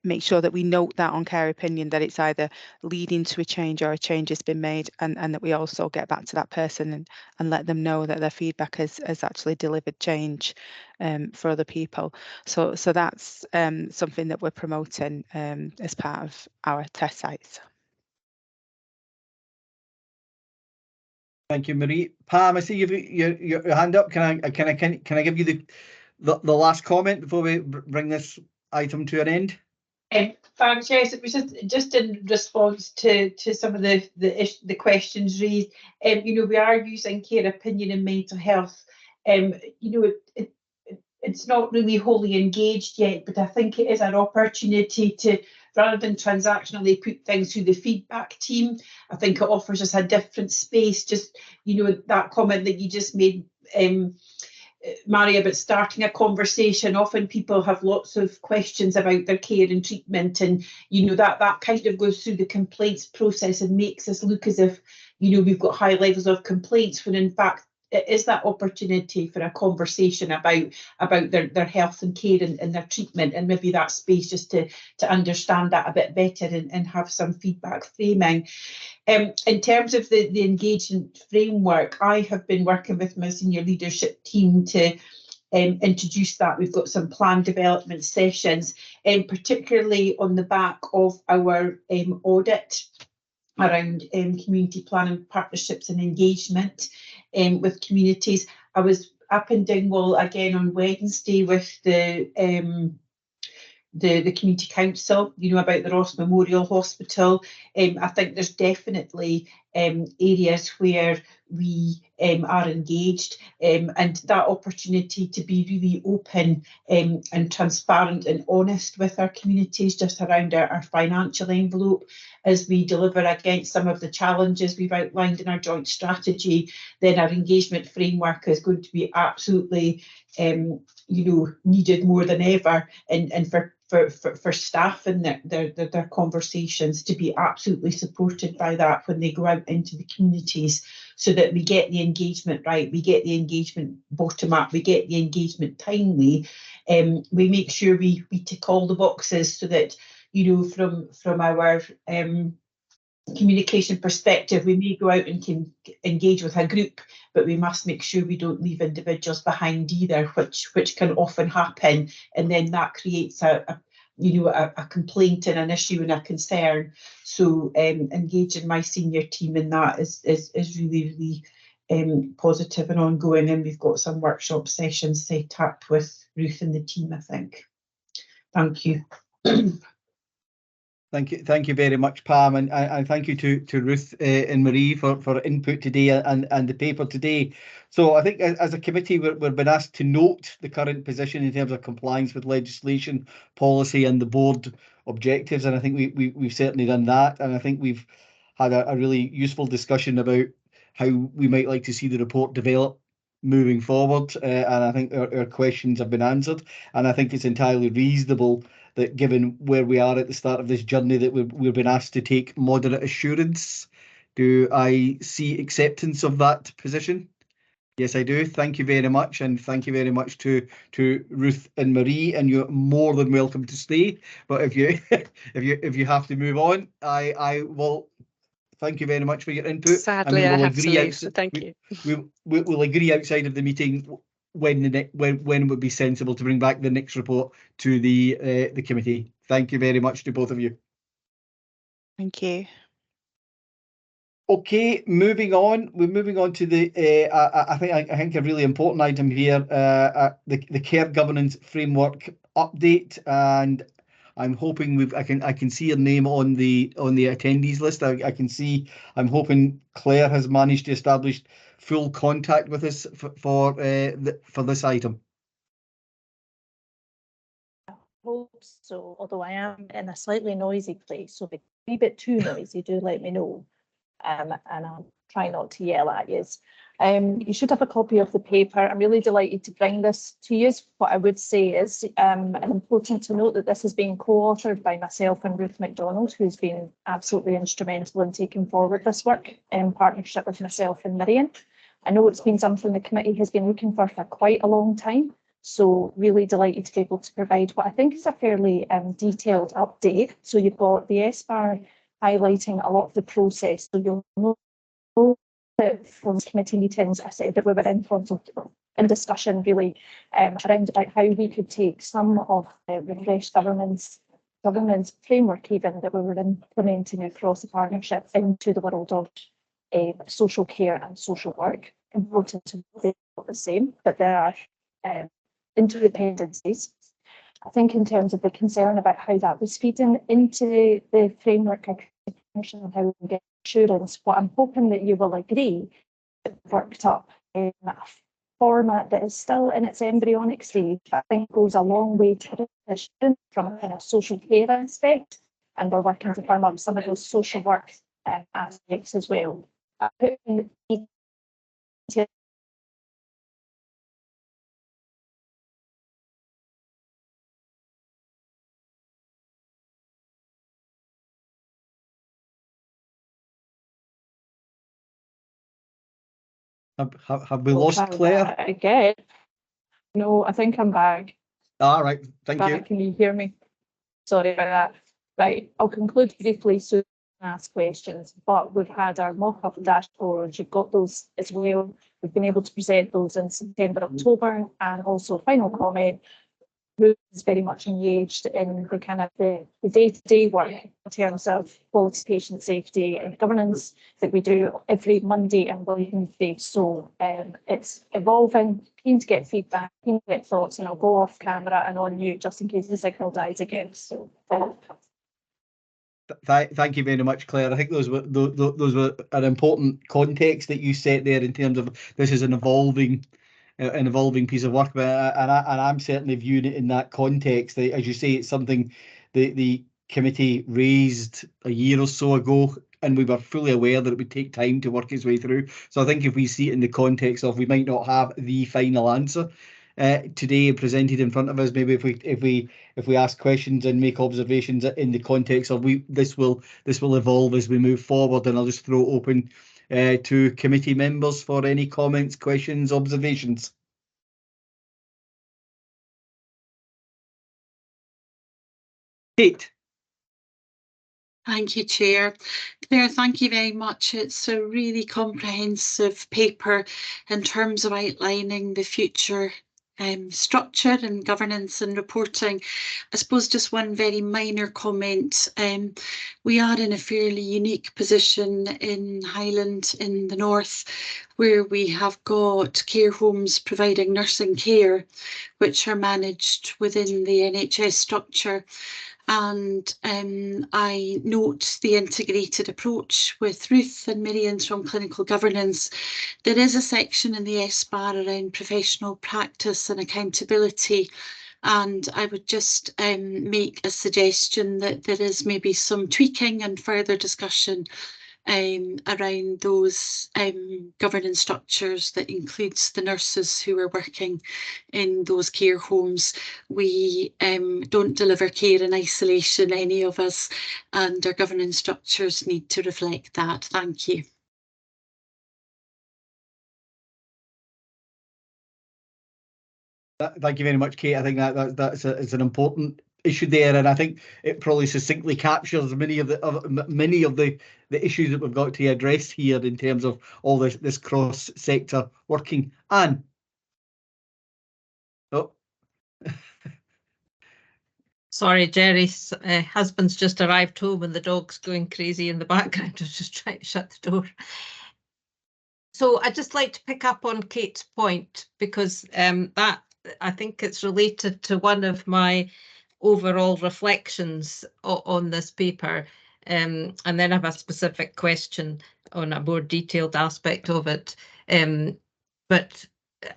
make sure that we note that on care opinion, that it's either leading to a change or a change has been made, and that we also get back to that person and let them know that their feedback has actually delivered change for other people. So that's something that we're promoting as part of our test sites. Thank you, Marie. Pam, I see you've your hand up. Can I give you the last comment before we bring this item to an end? Thanks. Yes, it was just in response to some of the questions raised. You know, we are using care opinion in mental health. You know, it's not really wholly engaged yet, but I think it is an opportunity to, rather than transactionally put things through the feedback team, I think it offers us a different space. Just, you know, that comment that you just made, Mary, about starting a conversation. Often people have lots of questions about their care and treatment, and you know that kind of goes through the complaints process and makes us look as if, you know, we've got high levels of complaints, when in fact it is that opportunity for a conversation about their health and care and their treatment, and maybe that space just to understand that a bit better and have some feedback framing. In terms of the engagement framework, I have been working with my senior leadership team to introduce that. We've got some planned development sessions, particularly on the back of our audit around community planning, partnerships and engagement with communities. I was up in Dingwall again on Wednesday with the community council, you know, about the Ross Memorial Hospital. I think there's definitely areas where we are engaged, and that opportunity to be really open and transparent and honest with our communities just around our financial envelope as we deliver against some of the challenges we've outlined in our joint strategy. Then our engagement framework is going to be absolutely you know, needed more than ever, and for staff and their conversations to be absolutely supported by that when they go out into the communities, so that we get the engagement right, we get the engagement bottom up, we get the engagement timely. We make sure we tick all the boxes, so that, you know, from our communication perspective, we may go out and can engage with a group, but we must make sure we don't leave individuals behind either, which can often happen, and then that creates a complaint and an issue and a concern. So engaging my senior team in that is really positive and ongoing, and we've got some workshop sessions set up with Ruth and the team, I think. Thank you. Thank you very much, Pam, and thank you to Ruth and Marie for input today and the paper today. So I think as a committee, we've been asked to note the current position in terms of compliance with legislation, policy, and the board objectives, and I think we've certainly done that, and I think we've had a really useful discussion about how we might like to see the report develop moving forward, and I think our questions have been answered, and I think it's entirely reasonable that, given where we are at the start of this journey, that we've been asked to take moderate assurance. Do I see acceptance of that position? Yes, I do. Thank you very much, and thank you very much to Ruth and Marie. And you're more than welcome to stay. But if you if you have to move on, I will. Thank you very much for your input. Sadly, I have to leave, so thank you. We'll agree outside of the meeting when it would be sensible to bring back the next report to the committee. Thank you very much to both of you. Thank you. Okay, moving on. We're moving on to the I think a really important item here, the care governance framework update, and I'm hoping I can see your name on the attendees list. I can see. I'm hoping Claire has managed to establish full contact with us for this item. I hope so, although I am in a slightly noisy place, so if it's a wee bit too noisy, do let me know, and I'll try not to yell at you. You should have a copy of the paper. I'm really delighted to bring this to you. What I would say is important to note that this has been co-authored by myself and Ruth MacDonald, who's been absolutely instrumental in taking forward this work in partnership with myself and Miriam. I know it's been something the committee has been looking for quite a long time, so really delighted to be able to provide what I think is a fairly detailed update. So you've got the S-bar highlighting a lot of the process, so you'll know that from committee meetings I said that we were in discussion really around about how we could take some of the refreshed governance framework even that we were implementing across the partnership into the world of social care and social work. Important to know they're not the same, but there are interdependencies. I think in terms of the concern about how that was feeding into the framework and how we get insurance, what I'm hoping that you will agree that we've worked up a format that is still in its embryonic stage, but I think goes a long way to transition from a kind of social care aspect, and we're working to firm up some of those social work aspects as well. Have we lost Claire? Again. No, I think I'm back. All right, thank you. Can you hear me? Sorry about that. Right, I'll conclude briefly so you can ask questions, but we've had our mock-up dashboards, you've got those as well. We've been able to present those in September, October, and also final comment. Ruth is very much engaged in the kind of the day-to-day work in terms of quality, patient safety and governance that we do every Monday and Wednesday. So it's evolving, keen to get feedback, keen to get thoughts, and I'll go off camera and on mute just in case the signal dies again. So Thank you very much, Claire. I think those were an important context that you set there in terms of this is an evolving piece of work, and I'm certainly viewing it in that context. As you say, it's something the committee raised a year or so ago, and we were fully aware that it would take time to work its way through. So I think if we see it in the context of we might not have the final answer today presented in front of us, maybe if we ask questions and make observations in the context of this will evolve as we move forward, and I'll just throw it open to committee members for any comments, questions, observations. Kate. Thank you, Chair. Claire, thank you very much. It's a really comprehensive paper in terms of outlining the future structure and governance and reporting. I suppose just one very minor comment. We are in a fairly unique position in Highland in the north, where we have got care homes providing nursing care, which are managed within the NHS structure. And I note the integrated approach with Ruth and Miriam from clinical governance. There is a section in the SBAR around professional practice and accountability, and I would just make a suggestion that there is maybe some tweaking and further discussion around those governance structures that includes the nurses who are working in those care homes. We don't deliver care in isolation, any of us, and our governance structures need to reflect that. Thank you. Thank you very much, Kate. I think that's an important issue there, and I think it probably succinctly captures many of the issues that we've got to address here in terms of all this cross sector working. Anne. Oh. Sorry, Jerry's husband's just arrived home and the dog's going crazy in the background. I was just trying to shut the door. So I'd just like to pick up on Kate's point, because that I think it's related to one of my overall reflections on this paper, and then I have a specific question on a more detailed aspect of it. But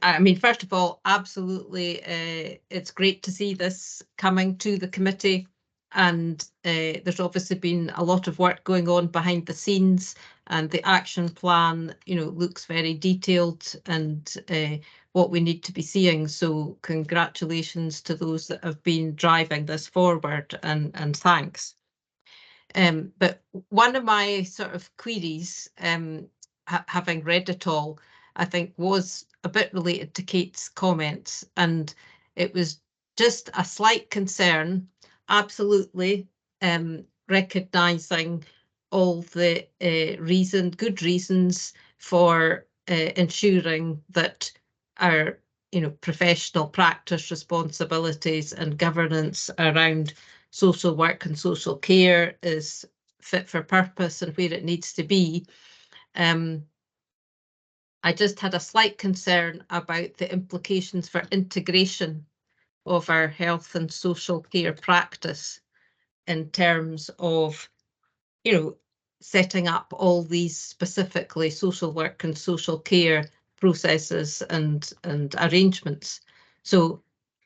I mean, first of all, absolutely, it's great to see this coming to the committee, and there's obviously been a lot of work going on behind the scenes, and the action plan, looks very detailed and what we need to be seeing. So congratulations to those that have been driving this forward, and thanks. But one of my sort of queries, having read it all, I think was a bit related to Kate's comments, and it was just a slight concern, absolutely recognising all the good reasons for ensuring that our professional practice responsibilities and governance around social work and social care is fit for purpose and where it needs to be. I just had a slight concern about the implications for integration of our health and social care practice in terms of, you know, setting up all these specifically social work and social care processes and arrangements. So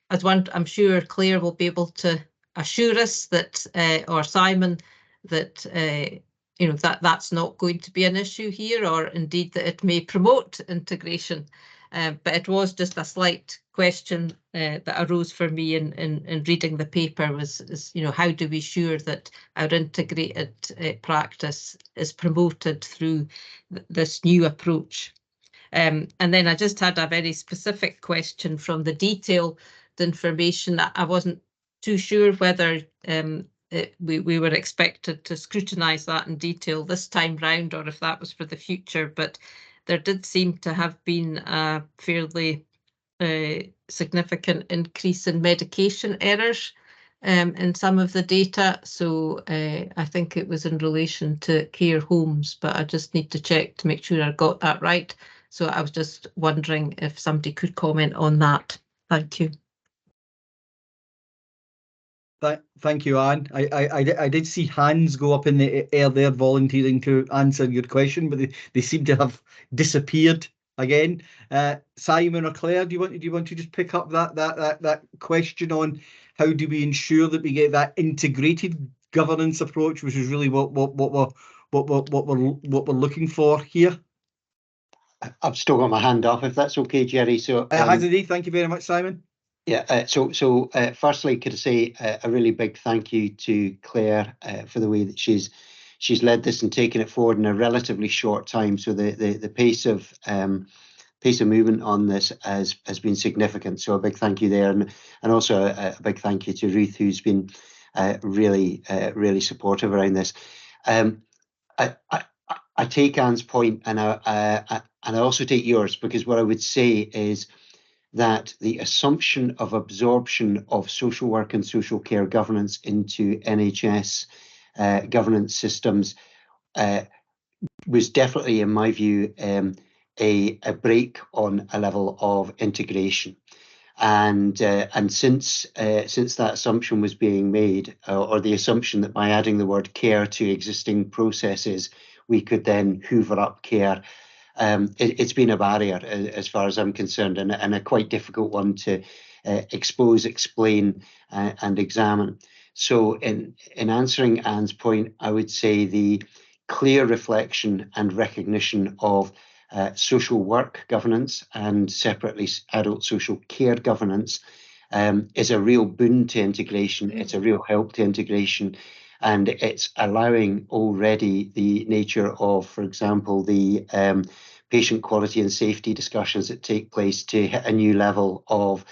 I'm sure Claire will be able to assure us that, or Simon, that you know, that's not going to be an issue here, or indeed that it may promote integration. But it was just a slight question that arose for me in reading the paper is, you know, how do we ensure that our integrated practice is promoted through this new approach? And then I just had a very specific question from the detailed information. I wasn't too sure whether we were expected to scrutinise that in detail this time round, or if that was for the future, but there did seem to have been a fairly significant increase in medication errors in some of the data. So I think it was in relation to care homes, but I just need to check to make sure I got that right. So I was just wondering if somebody could comment on that. Thank you. Thank you, Anne. I did see hands go up in the air there volunteering to answer your question, but they seem to have disappeared again. Simon or Claire, do you want to just pick up that question on how do we ensure that we get that integrated governance approach, which is really what we're looking for here? I've still got my hand up, if that's okay, Jerry. So has indeed. Thank you very much, Simon. Yeah, so firstly, could I say a really big thank you to Claire for the way that she's led this and taken it forward in a relatively short time. So the pace of movement on this has been significant. So a big thank you there, and also a big thank you to Ruth, who's been really supportive around this. I take Anne's point, and I also take yours, because what I would say is that the assumption of absorption of social work and social care governance into NHS governance systems was definitely, in my view, a break on a level of integration. And since that assumption was being made, or the assumption that by adding the word care to existing processes, we could then hoover up care, it's been a barrier as far as I'm concerned, and a quite difficult one to expose, explain, and examine. So in answering Anne's point, I would say the clear reflection and recognition of social work governance and separately adult social care governance is a real boon to integration. It's a real help to integration. And it's allowing already the nature of, for example, the patient quality and safety discussions that take place to hit a new level of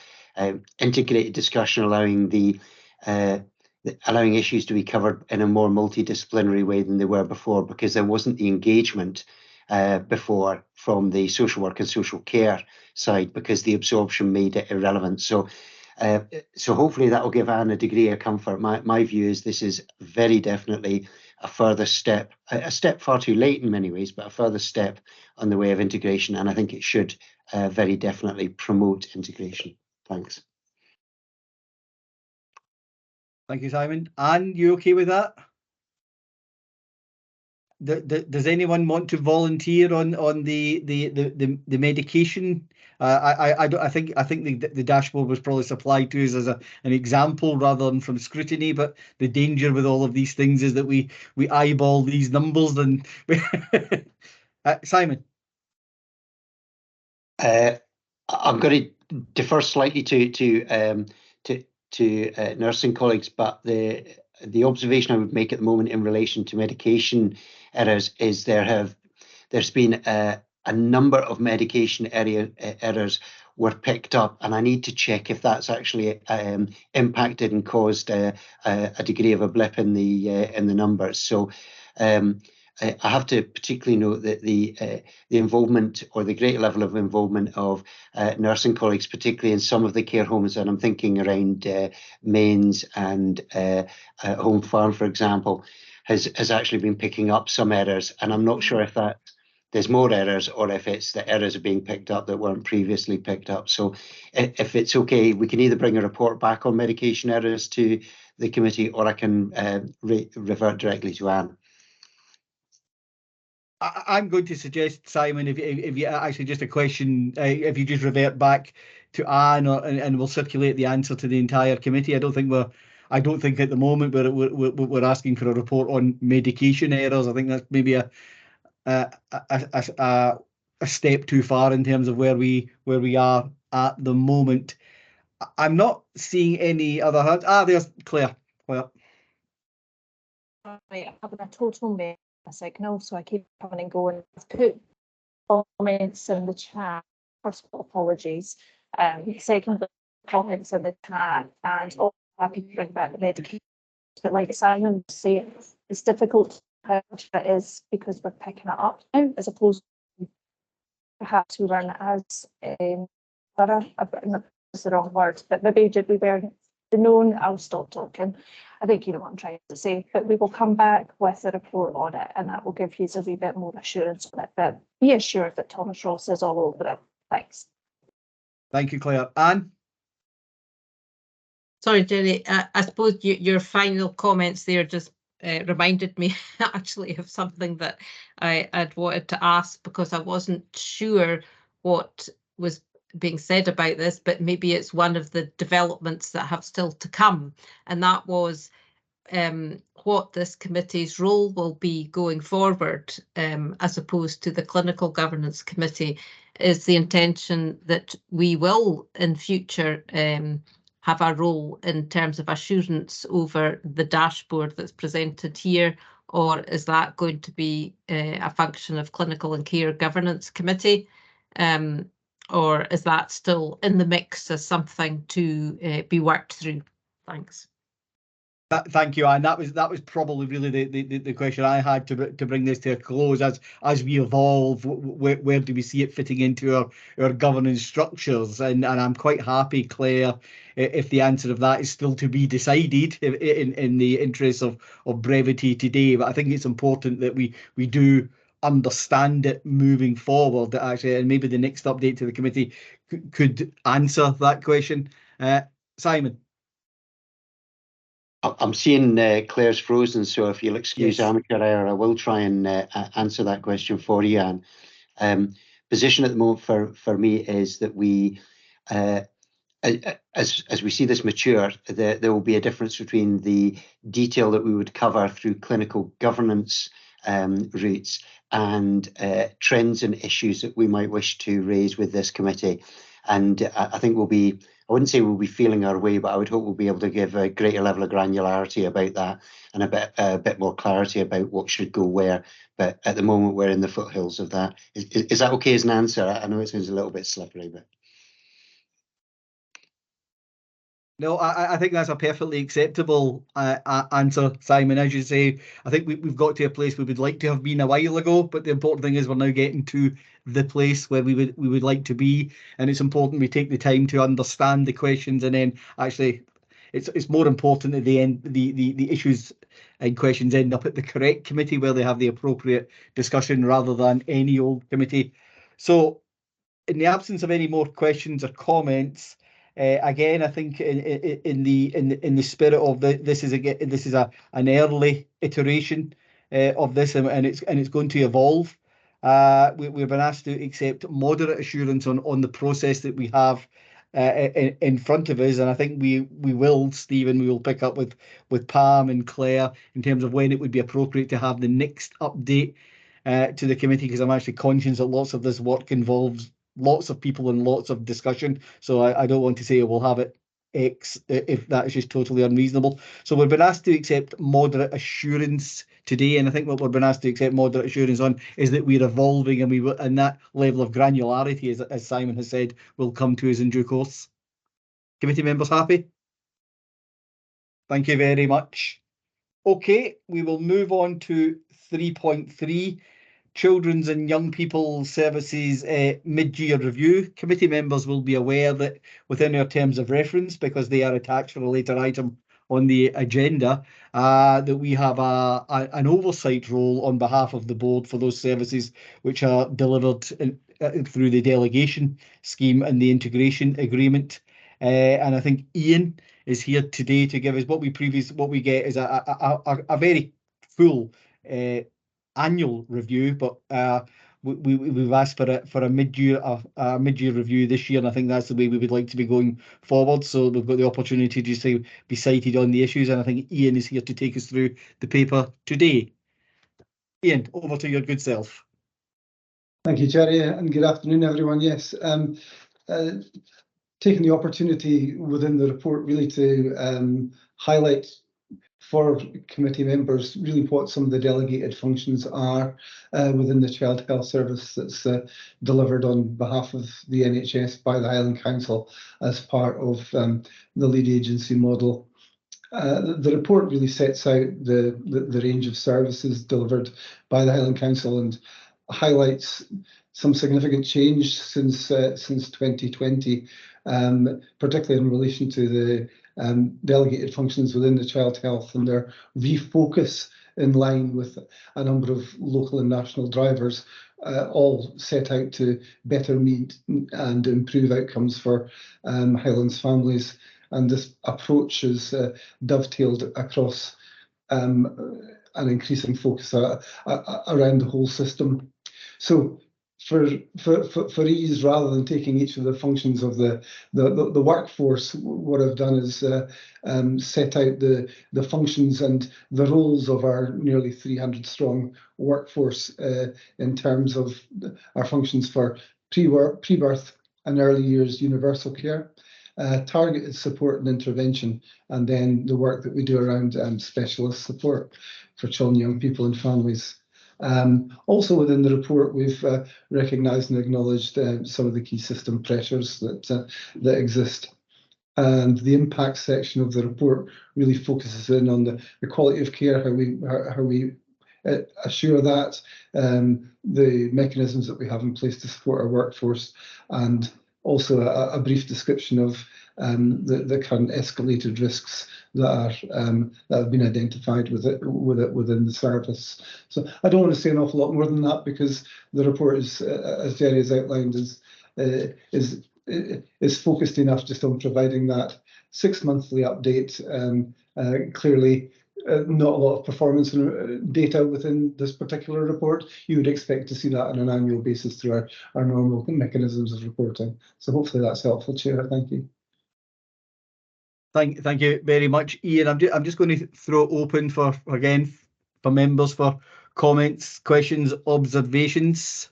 integrated discussion, allowing issues to be covered in a more multidisciplinary way than they were before, because there wasn't the engagement before from the social work and social care side, because the absorption made it irrelevant. So hopefully that will give Anne a degree of comfort. My view is this is very definitely a further step, a step far too late in many ways, but a further step on the way of integration. And I think it should very definitely promote integration. Thanks. Thank you, Simon. Anne, you okay with that? Does anyone want to volunteer on the medication? I think the dashboard was probably supplied to us as an example rather than from scrutiny. But the danger with all of these things is that we eyeball these numbers. And Simon, I'm going to defer slightly to nursing colleagues, but the observation I would make at the moment in relation to medication errors is there's been a number of medication errors were picked up, and I need to check if that's actually impacted and caused a degree of a blip in the numbers. So I have to particularly note that the involvement, or the great level of involvement of nursing colleagues, particularly in some of the care homes, and I'm thinking around Mains and Home Farm, for example, has actually been picking up some errors, and I'm not sure if that there's more errors, or if it's the errors are being picked up that weren't previously picked up. So if it's okay, we can either bring a report back on medication errors to the committee, or I can revert directly to Anne. I'm going to suggest, Simon, if you actually just a question, if you just revert back to Anne, and we'll circulate the answer to the entire committee. I don't think at the moment we're asking for a report on medication errors. I think that's maybe a step too far in terms of where we are at the moment. I'm not seeing any other hands. There's Claire. Well, right, I'm having a total signal, so I keep coming and going. I've put comments in the chat. First of all, apologies. Secondly, comments in the chat, and also happy to bring back the medication. But like Simon was saying, it's difficult how much it is because we're picking it up now, as opposed to perhaps we weren't as thorough. That's the wrong word, but maybe we weren't known. I'll stop talking. I think you know what I'm trying to say, but we will come back with a report on it, and that will give you a wee bit more assurance on it. But be assured that Thomas Ross is all over it. Thanks. Thank you, Claire. Anne? Sorry, Jenny, I suppose your final comments there just reminded me actually of something that I'd wanted to ask, because I wasn't sure what was being said about this, but maybe it's one of the developments that have still to come, and that was what this committee's role will be going forward, as opposed to the Clinical Governance Committee. Is the intention that we will in future have a role in terms of assurance over the dashboard that's presented here, or is that going to be a function of Clinical and Care Governance Committee? Or is that still in the mix as something to be worked through? Thanks. Thank you, Anne. That was probably really the question I had to bring this to a close. As we evolve, where do we see it fitting into our governance structures? And I'm quite happy, Claire, if the answer of that is still to be decided in the interest of brevity today. But I think it's important that we do understand it moving forward, actually, and maybe the next update to the committee could answer that question. Simon? I'm seeing Claire's frozen, so if you'll excuse Yes. amateur hour, I will try and answer that question for you, Anne. Position at the moment for me is that we, as we see this mature, there will be a difference between the detail that we would cover through clinical governance routes and trends and issues that we might wish to raise with this committee. And I think I wouldn't say we'll be feeling our way, but I would hope we'll be able to give a greater level of granularity about that, and a bit more clarity about what should go where. But at the moment, we're in the foothills of that. Is that okay as an answer? I know it sounds a little bit slippery, but. No, I think that's a perfectly acceptable answer, Simon. As you say, I think we've got to a place we would like to have been a while ago, but the important thing is we're now getting to the place where we would like to be, and it's important we take the time to understand the questions, and then actually it's more important at the end the issues and questions end up at the correct committee where they have the appropriate discussion rather than any old committee. So in the absence of any more questions or comments, again, I think in the spirit of this is an early iteration of this, and it's going to evolve. We've been asked to accept moderate assurance on the process that we have in front of us, and I think we will, Stephen, we will pick up with Pam and Claire in terms of when it would be appropriate to have the next update to the committee, because I'm actually conscious that lots of this work involves lots of people and lots of discussion. So I don't want to say we'll have it X if that is just totally unreasonable. So we've been asked to accept moderate assurance today, and I think what we've been asked to accept moderate assurance on is that we're evolving, and that level of granularity, as Simon has said, will come to us in due course. Committee members happy? Thank you very much. Okay, we will move on to 3.3. Children's and Young People Services mid-year review. Committee members will be aware that within our terms of reference, because they are attached for a later item on the agenda, that we have an oversight role on behalf of the board for those services which are delivered through the delegation scheme and the integration agreement. And I think Ian is here today to give us what we get is a very full annual review, but we've asked for a mid-year review this year, and I think that's the way we would like to be going forward. So we've got the opportunity just to be cited on the issues, and I think Ian is here to take us through the paper today. Ian, over to your good self. Thank you, Jerry, and good afternoon, everyone. Yes, taking the opportunity within the report really to highlight for committee members really what some of the delegated functions are within the Child Health Service that's delivered on behalf of the NHS by the Highland Council as part of the lead agency model. The report really sets out the range of services delivered by the Highland Council and highlights some significant change since 2020, particularly in relation to the delegated functions within the child health and their refocus in line with a number of local and national drivers, all set out to better meet and improve outcomes for Highlands families. And this approach is dovetailed across an increasing focus around the whole system. So for ease, rather than taking each of the functions of the workforce, what I've done is set out the functions and the roles of our nearly 300 strong workforce in terms of our functions for pre-birth and early years universal care, targeted support and intervention, and then the work that we do around specialist support for children, young people and families. Also within the report, we've recognised and acknowledged some of the key system pressures that exist. And the impact section of the report really focuses in on the quality of care, how we assure that, the mechanisms that we have in place to support our workforce, and also a brief description of the current escalated risks that have been identified within the service. So I don't want to say an awful lot more than that, because the report is, as Jerry has outlined, is focused enough just on providing that 6-monthly update. Clearly, not a lot of performance data within this particular report. You would expect to see that on an annual basis through our normal mechanisms of reporting. So hopefully that's helpful, Chair. Thank you. Thank you very much, Ian. I'm just going to throw it open for members for comments, questions, observations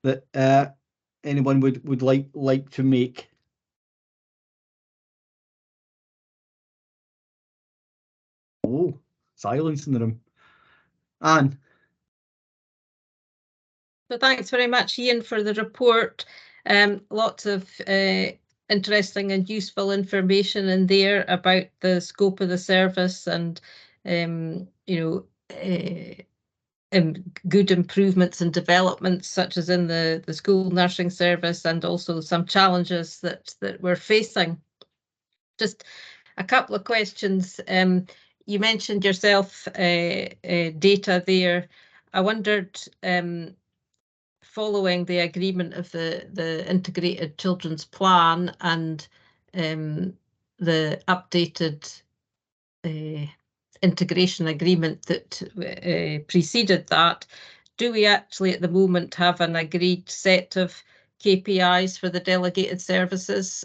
that anyone would like to make. Oh, silence in the room. Anne. So thanks very much, Ian, for the report. Lots of interesting and useful information in there about the scope of the service and good improvements and developments, such as in the school nursing service, and also some challenges that we're facing. Just a couple of questions. You mentioned yourself data there. I wondered, following the agreement of the integrated children's plan and the updated integration agreement that preceded that, do we actually at the moment have an agreed set of KPIs for the delegated services?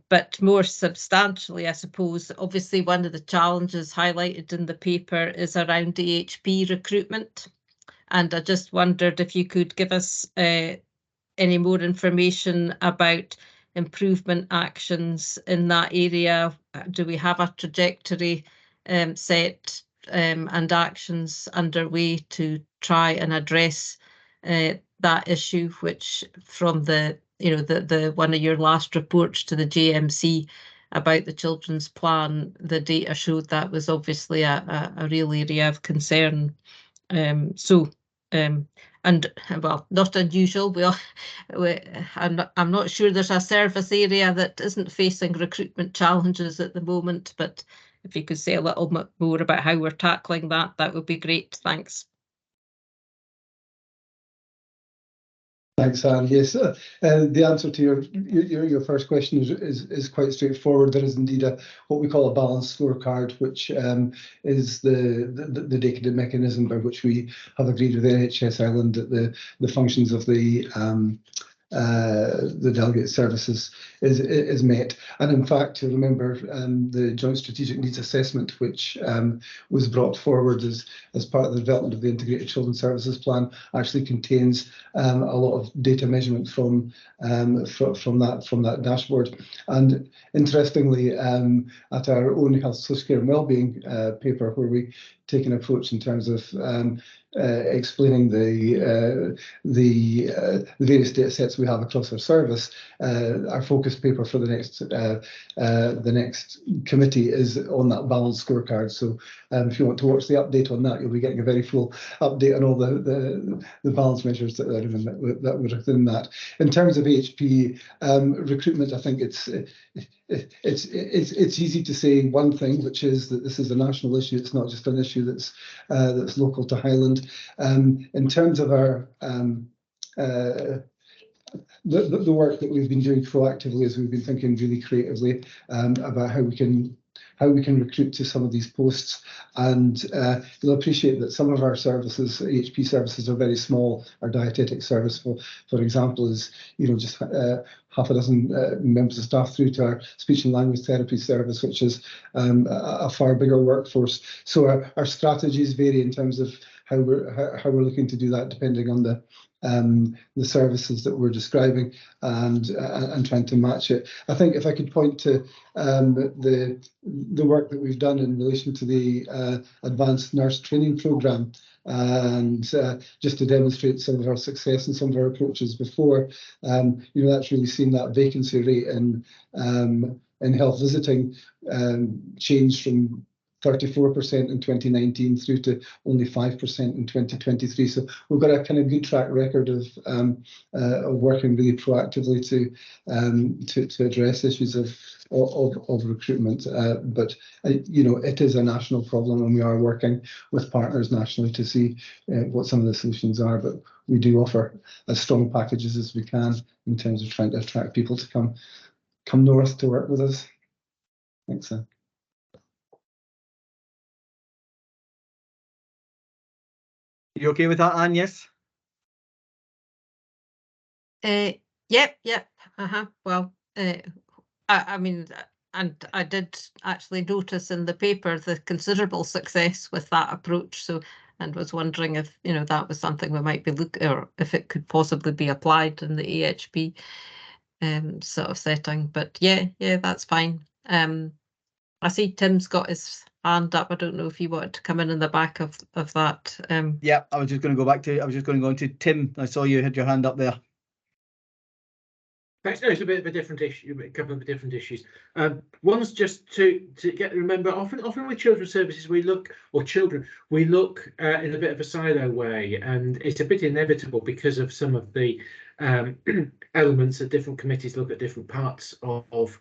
But more substantially, I suppose, obviously one of the challenges highlighted in the paper is around AHP recruitment. And I just wondered if you could give us any more information about improvement actions in that area. Do we have a trajectory set and actions underway to try and address that issue, which from the one of your last reports to the JMC about the children's plan, the data showed that was obviously a real area of concern. and well, not unusual. I'm not sure there's a service area that isn't facing recruitment challenges at the moment, but if you could say a little bit more about how we're tackling that, that would be great. Thanks. Thanks, Anne. Yes, the answer to your first question is quite straightforward. There is indeed what we call a balanced scorecard, which is the dedicated mechanism by which we have agreed with NHS Highland that the functions of the delegate services is met. And in fact, you remember the Joint Strategic Needs Assessment, which was brought forward as part of the development of the Integrated Children's Services Plan, actually contains a lot of data measurement from that dashboard. And interestingly, at our own health, social care and wellbeing paper, where we take an approach in terms of explaining the various data sets we have across our service, our focus paper for the next committee is on that balanced scorecard. So if you want to watch the update on that, you'll be getting a very full update on all the balance measures that were within that. In terms of HP recruitment, I think it's easy to say one thing, which is that this is a national issue. It's not just an issue that's local to Highland. In terms of our the work that we've been doing proactively, is we've been thinking really creatively about how we can recruit to some of these posts. And you'll appreciate that some of our services, HP services, are very small. Our dietetic service, for example, is just half a dozen members of staff, through to our speech and language therapy service, which is a far bigger workforce. So our strategies vary in terms of how we're looking to do that, depending on the services that we're describing, and trying to match it. I think if I could point to the work that we've done in relation to the advanced nurse training programme, and just to demonstrate some of our success and some of our approaches before, that's really seen that vacancy rate in health visiting change from 34% in 2019 through to only 5% in 2023. So we've got a kind of good track record of working really proactively to address issues of recruitment. But it is a national problem, and we are working with partners nationally to see what some of the solutions are. But we do offer as strong packages as we can in terms of trying to attract people to come north to work with us. Thanks, Anne. You okay with that, Anne? Yes. Yep. Well, I mean, and I did actually notice in the paper the considerable success with that approach. So, and was wondering if that was something we might be looking, or if it could possibly be applied in the AHP sort of setting. But yeah, that's fine. I see Tim's got his hand up. I don't know if you wanted to come in the back of that. Yeah, I was just going to go into Tim. I saw you had your hand up there. Thanks. No, it's a bit of a different issue, a couple of different issues. One's just to remember, often with children's services, we look in a bit of a silo way, and it's a bit inevitable because of some of the elements that different committees look at different parts of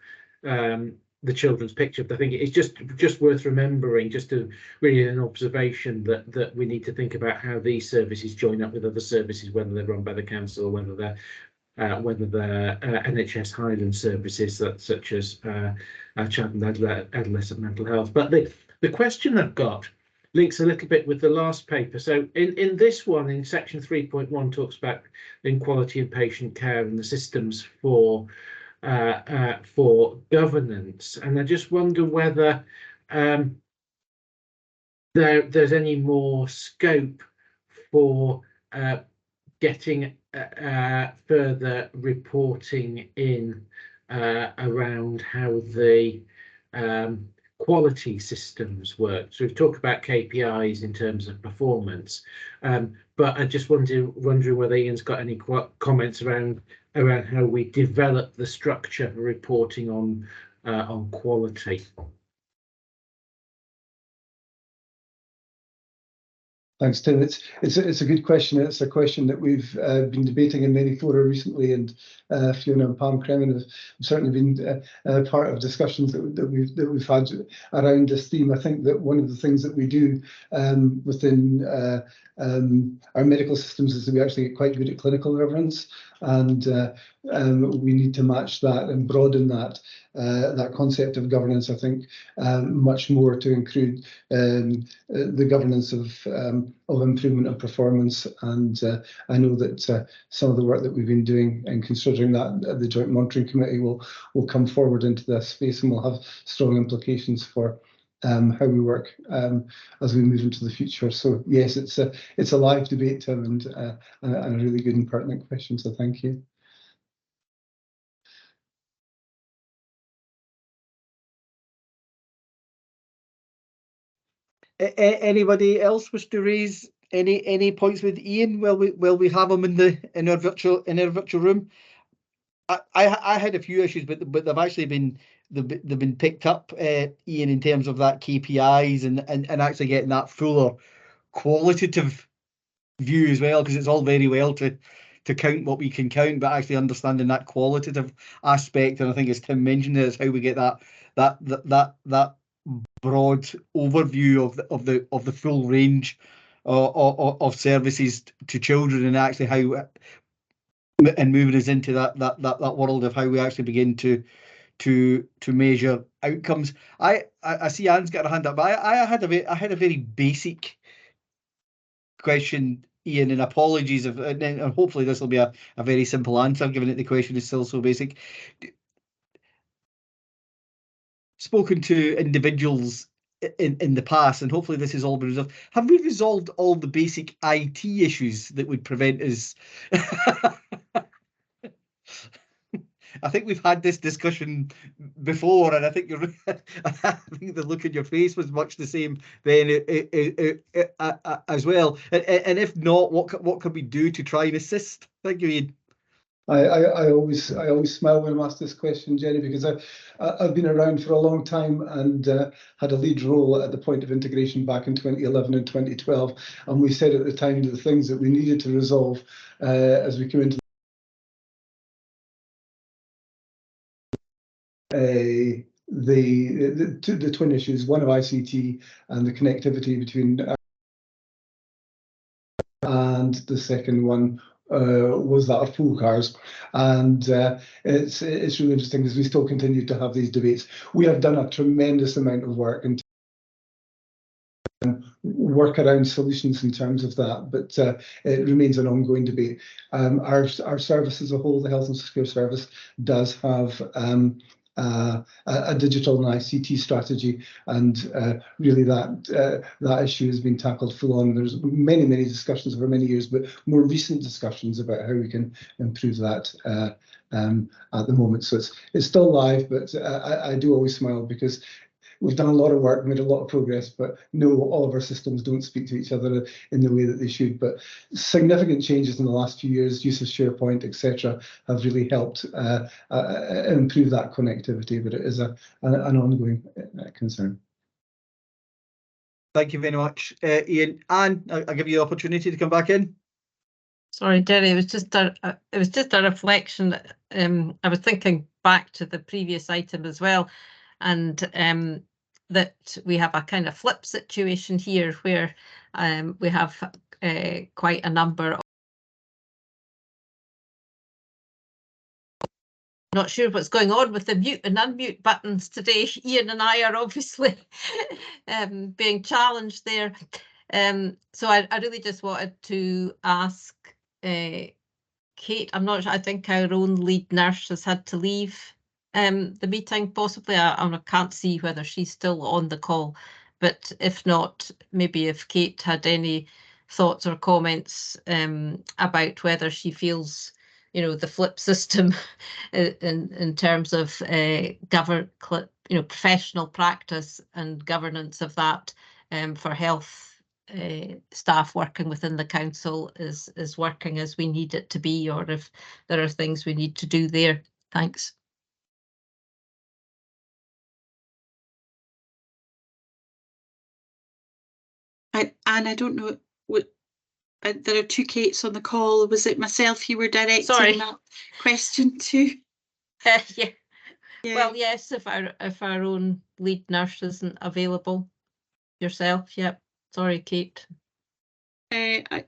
the children's picture. But I think it's just worth remembering, just to really an observation, that we need to think about how these services join up with other services, whether they're run by the council or whether they're NHS Highland services, such as child and adolescent mental health. But the question I've got links a little bit with the last paper. So in this one, in section 3.1, talks about inequality in patient care and the systems for governance. And I just wonder whether there's any more scope for getting further reporting in around how the quality systems work. So we've talked about KPIs in terms of performance, but I just wondering whether Ian's got any comments around how we develop the structure for reporting on quality. Thanks, Tim. It's a good question. It's a question that we've been debating in many fora recently, and Fiona and Pam Kremen have certainly been part of discussions that we've had around this theme. I think that one of the things that we do within our medical systems is that we actually get quite good at clinical governance, and we need to match that and broaden that concept of governance, I think, much more to include the governance of improvement of performance. And I know that some of the work that we've been doing and considering that the Joint Monitoring Committee will come forward into this space and will have strong implications for how we work as we move into the future. So yes, it's a live debate, Tim, and a really good and pertinent question. So thank you. Anybody else wish to raise any points with Ian while we have him in our virtual room? I had a few issues, but they've actually been picked up, Ian, in terms of that KPIs and actually getting that fuller qualitative view as well, because it's all very well to count what we can count, but actually understanding that qualitative aspect. And I think, as Tim mentioned, is how we get that broad overview of the full range of services to children, and actually how and moving us into that world of how we actually begin to measure outcomes. I see Anne's got her hand up, but I had a very basic question, Ian, and apologies if, and hopefully this will be a very simple answer, given that the question is still so basic. Spoken to individuals in the past, and hopefully this has all been resolved. Have we resolved all the basic IT issues that would prevent us? I think we've had this discussion before, and I think I think the look in your face was much the same then as well. And if not, what can we do to try and assist? Thank you, Ian. I always smile when I'm asked this question, Jenny, because I've been around for a long time and had a lead role at the point of integration back in 2011 and 2012, and we said at the time the things that we needed to resolve as we came into the twin issues, one of ICT and the connectivity between, and the second one was that of pool cars. And it's really interesting because we still continue to have these debates. We have done a tremendous amount of work and work around solutions in terms of that, but it remains an ongoing debate. Our service as a whole, the Health and Secure Service, does have a digital and ICT strategy, and really that issue has been tackled full on. There's many discussions over many years, but more recent discussions about how we can improve that at the moment. So it's still live, but I do always smile because we've done a lot of work, made a lot of progress, but no, all of our systems don't speak to each other in the way that they should. But significant changes in the last few years, use of SharePoint, etc., have really helped improve that connectivity, but it is an ongoing concern. Thank you very much, Ian. Anne, I'll give you the opportunity to come back in. Sorry, Jerry, it was just a reflection. I was thinking back to the previous item as well, and that we have a kind of flip situation here where we have quite a number of, not sure what's going on with the mute and unmute buttons today. Ian and I are obviously being challenged there. So I really just wanted to ask Kate, I'm not sure, I think our own lead nurse has had to leave the meeting, possibly. I can't see whether she's still on the call, but if not, maybe if Kate had any thoughts or comments about whether she feels, the flip system in terms of professional practice and governance of that for health staff working within the council is working as we need it to be, or if there are things we need to do there. Thanks. And I don't know there are two Kates on the call. Was it myself you were directing that question to? Yeah. Well, yes, if our own lead nurse isn't available. Yourself, yep. Sorry, Kate. I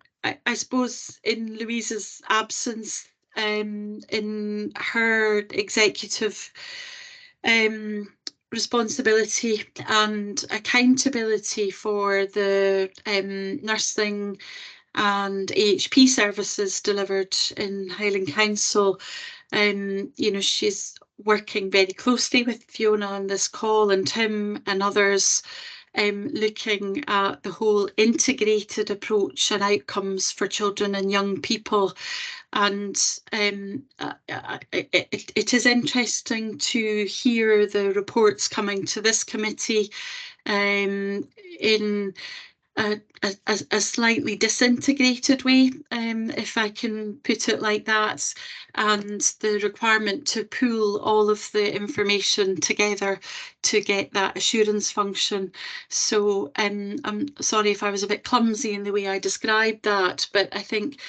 suppose in Louise's absence, in her executive responsibility and accountability for the nursing and AHP services delivered in Highland Council, you know, she's working very closely with Fiona on this call and Tim and others, looking at the whole integrated approach and outcomes for children and young people. And it is interesting to hear the reports coming to this committee in a slightly disintegrated way, if I can put it like that, and the requirement to pool all of the information together to get that assurance function. So I'm sorry if I was a bit clumsy in the way I described that, but I think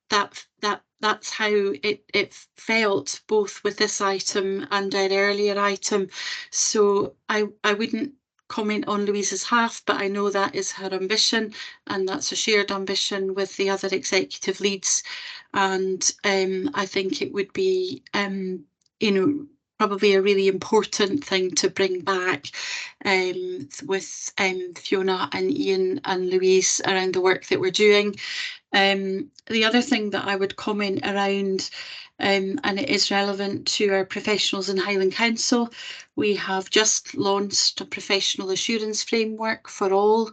that's how it felt both with this item and an earlier item. So I wouldn't comment on Louise's half, but I know that is her ambition, and that's a shared ambition with the other executive leads. And I think it would be, you know, probably a really important thing to bring back with Fiona and Ian and Louise around the work that we're doing. The other thing that I would comment around, and it is relevant to our professionals in Highland Council, we have just launched a professional assurance framework for all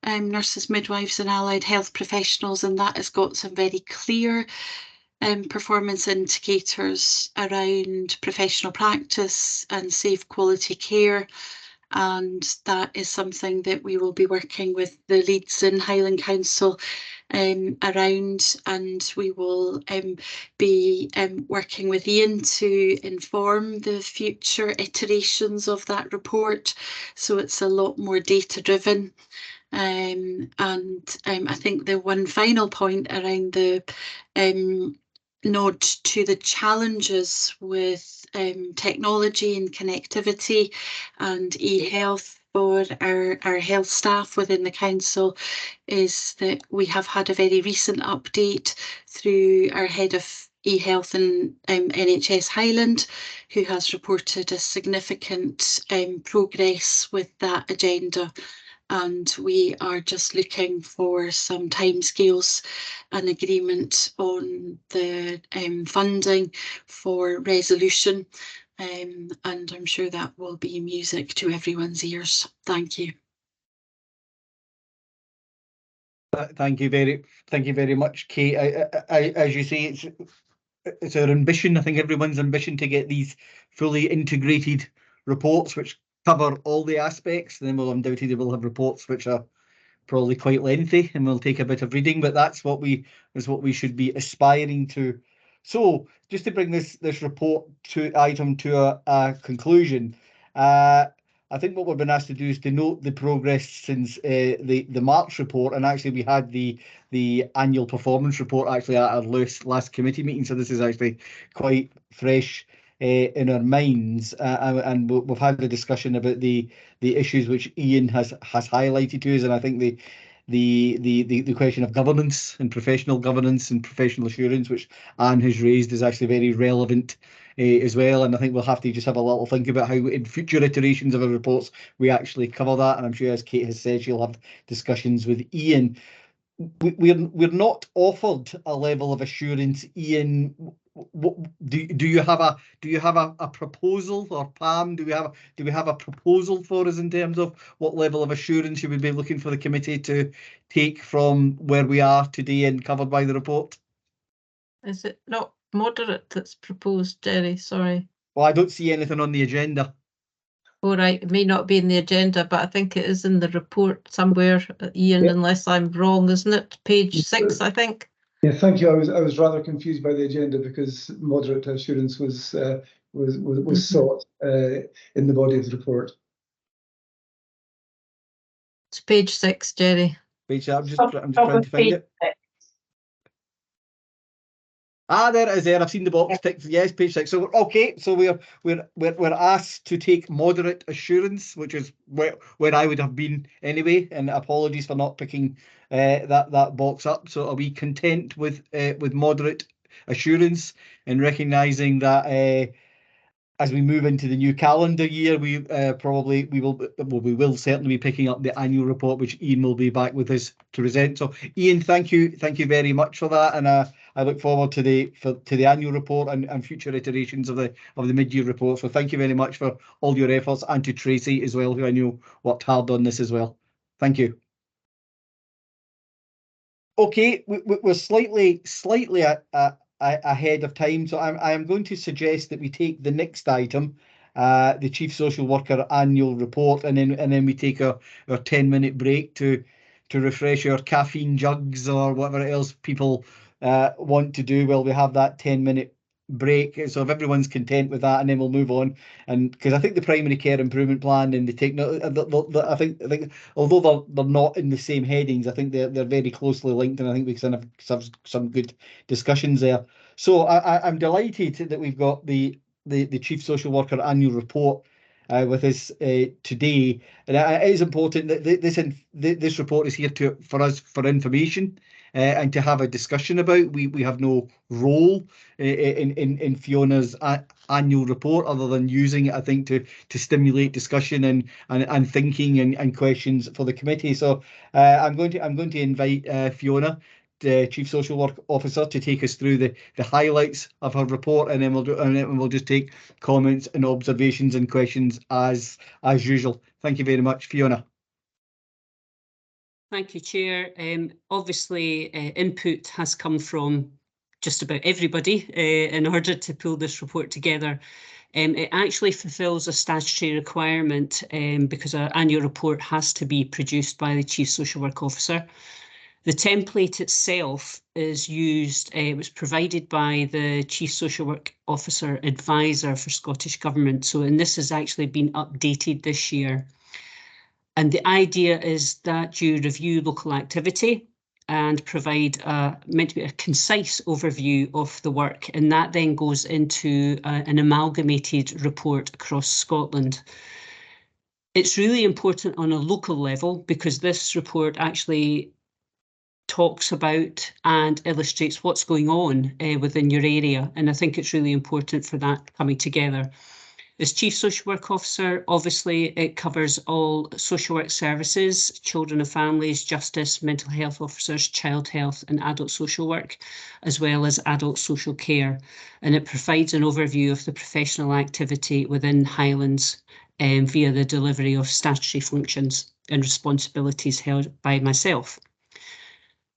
nurses, midwives and allied health professionals, and that has got some very clear performance indicators around professional practice and safe quality care. And that is something that we will be working with the leads in Highland Council around, and we will be working with Ian to inform the future iterations of that report, so it's a lot more data driven. And I think the one final point around the nod to the challenges with technology and connectivity and e-health for our health staff within the council is that we have had a very recent update through our head of e-health and NHS Highland, who has reported a significant progress with that agenda. And we are just looking for some timescales and agreement on the funding for resolution. And I'm sure that will be music to everyone's ears. Thank you. Thank you very much, Kate. As you say, it's our ambition, I think everyone's ambition, to get these fully integrated reports which cover all the aspects. And then we'll undoubtedly will have reports which are probably quite lengthy and will take a bit of reading, but that's what we should be aspiring to. So just to bring this report item to a conclusion, I think what we've been asked to do is to note the progress since the March report, and actually we had the annual performance report actually at our last committee meeting, so this is actually quite fresh in our minds, and we've had the discussion about the issues which Ian has highlighted to us, and I think the question of governance and professional assurance, which Anne has raised, is actually very relevant as well. And I think we'll have to just have a little think about how in future iterations of our reports we actually cover that. And I'm sure, as Kate has said, she'll have discussions with Ian. We're not offered a level of assurance, Ian. Do you have a proposal, or Pam? Do we have a proposal for us in terms of what level of assurance you would be looking for the committee to take from where we are today and covered by the report? Is it not moderate that's proposed, Jerry? Sorry. Well, I don't see anything on the agenda. All right, it may not be in the agenda, but I think it is in the report somewhere, Ian, yep. Unless I'm wrong, isn't it? Page 6, I think. Yeah, thank you. I was rather confused by the agenda because moderate assurance was sought in the body of the report. It's page 6, Jerry. Page 6. I'm just trying to find it. Ah, there it is. There, I've seen the box ticked. Yes, page 6. So okay, so we're asked to take moderate assurance, which is where I would have been anyway. And apologies for not picking that box up. So are we content with moderate assurance and recognising that as we move into the new calendar year, we will certainly be picking up the annual report, which Ian will be back with us to present. So Ian, thank you very much for that, and I look forward to the annual report and future iterations of the mid-year report. So thank you very much for all your efforts, and to Tracy as well, who I know worked hard on this as well. Thank you. Okay, we're slightly ahead of time, so I am going to suggest that we take the next item, the Chief Social Worker annual report, and then we take our 10-minute break to refresh our caffeine jugs or whatever else people want to do while we have that 10-minute break. So if everyone's content with that, and then we'll move on, and because I think the primary care improvement plan and I think although they're not in the same headings, I think they're very closely linked, and I think we can have some good discussions there. So I'm delighted that we've got the Chief Social Worker annual report with us today, and it is important that this report is here for us for information and to have a discussion about. We have no role in Fiona's annual report other than using it, I think, to stimulate discussion and thinking and questions for the committee. So I'm going to invite Fiona, the Chief Social Work Officer, to take us through the highlights of her report, and then we'll just take comments and observations and questions as usual. Thank you very much, Fiona. Thank you, Chair. Obviously, input has come from just about everybody in order to pull this report together. It actually fulfills a statutory requirement because our annual report has to be produced by the Chief Social Work Officer. The template itself is used, it was provided by the Chief Social Work Officer Advisor for Scottish Government. And this has actually been updated this year. And the idea is that you review local activity and provide meant to be a concise overview of the work, and that then goes into an amalgamated report across Scotland. It's really important on a local level because this report actually talks about and illustrates what's going on within your area, and I think it's really important for that coming together. As Chief Social Work Officer, obviously it covers all social work services, children and families, justice, mental health officers, child health and adult social work, as well as adult social care. And it provides an overview of the professional activity within Highlands via the delivery of statutory functions and responsibilities held by myself.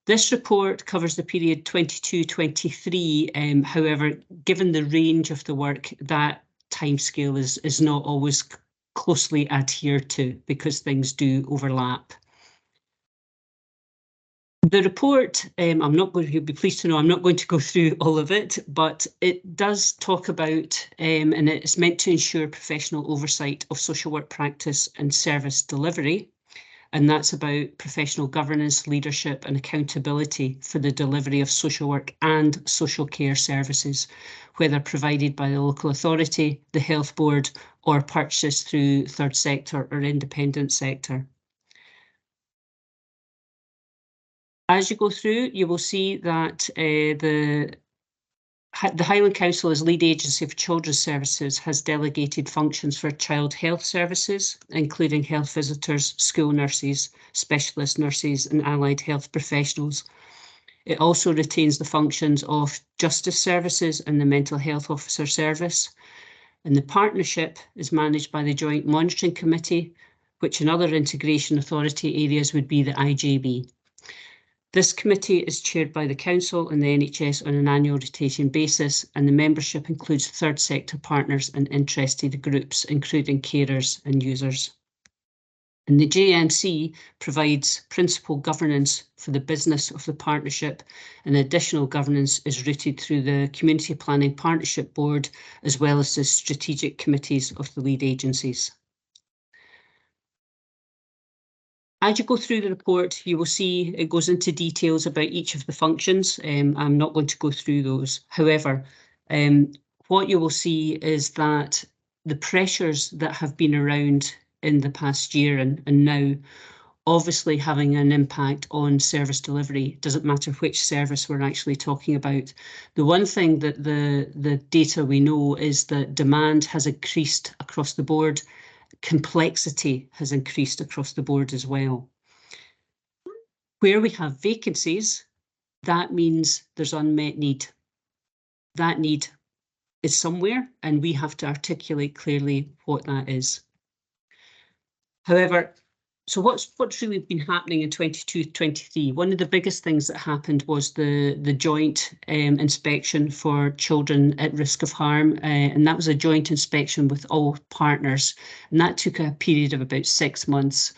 This report covers the period 22-23, however, given the range of the work, that timescale is not always closely adhered to because things do overlap. The report, you'll be pleased to know I'm not going to go through all of it, but it does talk about, and it's meant to ensure professional oversight of social work practice and service delivery. And that's about professional governance, leadership and accountability for the delivery of social work and social care services, whether provided by the local authority, the health board, or purchased through third sector or independent sector. As you go through, you will see that the Highland Council, as lead agency for children's services, has delegated functions for child health services, including health visitors, school nurses, specialist nurses and allied health professionals. It also retains the functions of justice services and the mental health officer service. And the partnership is managed by the Joint Monitoring Committee, which in other integration authority areas would be the IJB. This committee is chaired by the Council and the NHS on an annual rotating basis, and the membership includes third sector partners and interested groups, including carers and users. And the JMC provides principal governance for the business of the partnership, and additional governance is routed through the Community Planning Partnership Board, as well as the strategic committees of the lead agencies. As you go through the report, you will see it goes into details about each of the functions. I'm not going to go through those. However, what you will see is that the pressures that have been around in the past year and now obviously having an impact on service delivery. Doesn't matter which service we're actually talking about. The one thing that the data we know is that demand has increased across the board. Complexity has increased across the board as well. Where we have vacancies, that means there's unmet need. That need is somewhere, and we have to articulate clearly what that is. However, so what's really been happening in 22-23? One of the biggest things that happened was the joint inspection for children at risk of harm, and that was a joint inspection with all partners, and that took a period of about 6 months.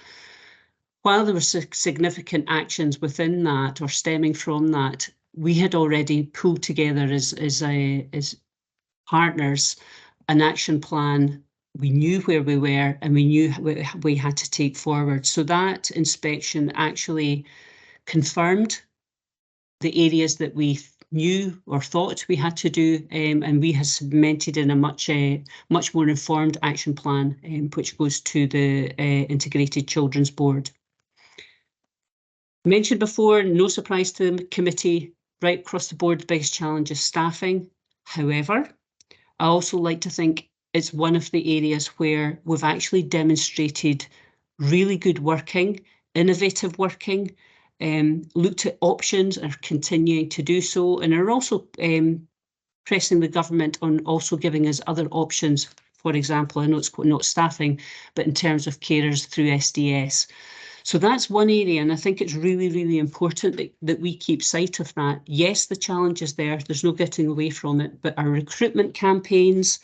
While there were significant actions within that or stemming from that, we had already pulled together as partners an action plan. We knew where we were and we knew we had to take forward. So that inspection actually confirmed the areas that we knew or thought we had to do, and we have cemented in a much more informed action plan, which goes to the Integrated Children's Board. Mentioned before, no surprise to the committee, right across the board, the biggest challenge is staffing. However, I also like to think it's one of the areas where we've actually demonstrated really good working, innovative working, looked at options, are continuing to do so, and are also pressing the government on also giving us other options. For example, I know it's not staffing, but in terms of carers through SDS. So that's one area, and I think it's really, really important that we keep sight of that. Yes, the challenge is there, there's no getting away from it, but our recruitment campaigns,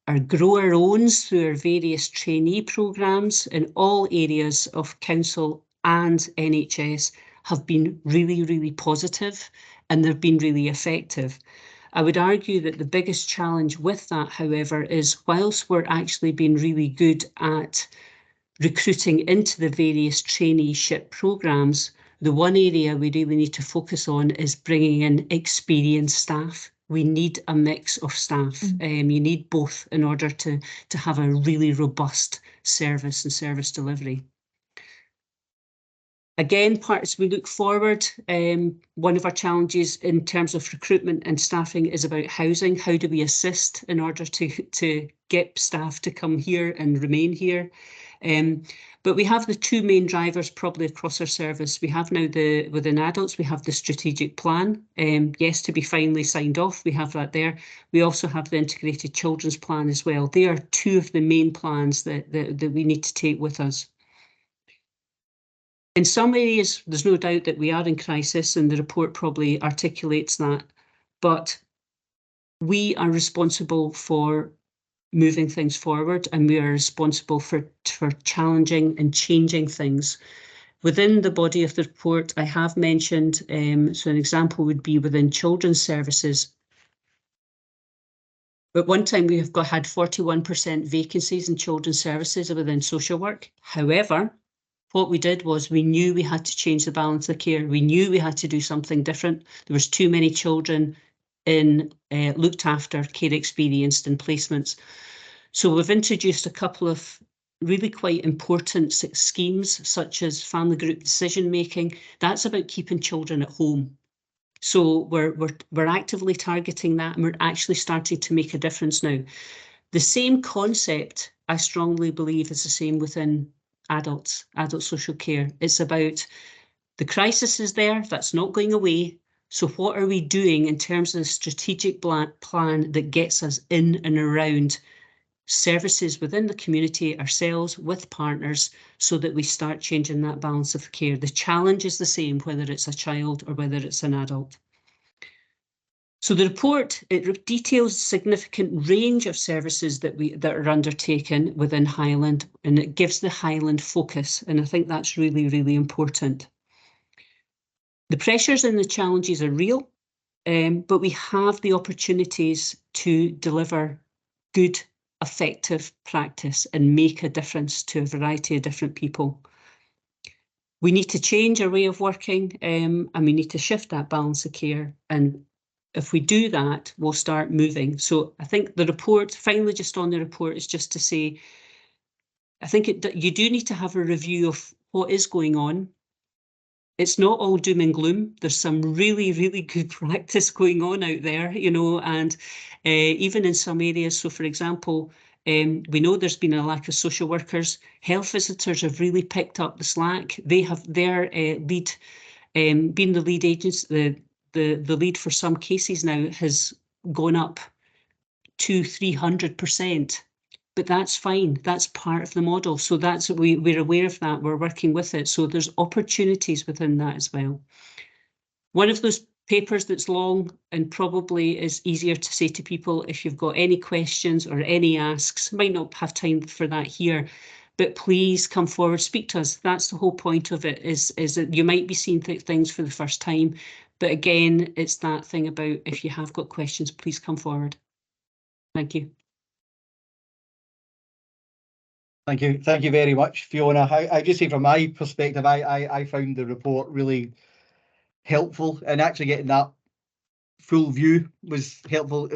our grow our owns through our various trainee programmes in all areas of council and NHS have been really, really positive, and they've been really effective. I would argue that the biggest challenge with that, however, is whilst we're actually being really good at recruiting into the various traineeship programmes, the one area we really need to focus on is bringing in experienced staff. We need a mix of staff. You need both in order to have a really robust service and service delivery. Again, as we look forward, one of our challenges in terms of recruitment and staffing is about housing. How do we assist in order to get staff to come here and remain here? But we have the two main drivers probably across our service. We have now within adults, we have the strategic plan, yes, to be finally signed off, we have that there. We also have the integrated children's plan as well. They are two of the main plans that we need to take with us. In some areas, there's no doubt that we are in crisis, and the report probably articulates that, but we are responsible for moving things forward, and we are responsible for challenging and changing things. Within the body of the report, I have mentioned, so an example would be within children's services. At one time, we have had 41% vacancies in children's services within social work. However, what we did was we knew we had to change the balance of care. We knew we had to do something different. There was too many children in looked after, care experienced in placements. So we've introduced a couple of really quite important schemes, such as family group decision making. That's about keeping children at home. So we're actively targeting that, and we're actually starting to make a difference now. The same concept, I strongly believe, is the same within adult social care. It's about the crisis is there, that's not going away. So what are we doing in terms of the strategic plan that gets us in and around services within the community, ourselves, with partners, so that we start changing that balance of care. The challenge is the same, whether it's a child or whether it's an adult. So the report, it details a significant range of services that are undertaken within Highland, and it gives the Highland focus, and I think that's really, really important. The pressures and the challenges are real, but we have the opportunities to deliver good, effective practice and make a difference to a variety of different people. We need to change our way of working, and we need to shift that balance of care. And if we do that, we'll start moving. So I think the report, finally, just on the report, is just to say, I think you do need to have a review of what is going on. It's not all doom and gloom. There's some really, really good practice going on out there, you know, and even in some areas. So, for example, we know there's been a lack of social workers. Health visitors have really picked up the slack. They have their lead, being the lead agents, the lead for some cases now has gone up 200–300%. But that's fine. That's part of the model. So that's we're aware of that. We're working with it. So there's opportunities within that as well. One of those papers that's long and probably is easier to say to people if you've got any questions or any asks. Might not have time for that here, but please come forward, speak to us. That's the whole point of it, is that you might be seeing things for the first time. But again, it's that thing about if you have got questions, please come forward. Thank you. Thank you very much, Fiona. I just say from my perspective, I found the report really helpful, and actually getting that full view was helpful,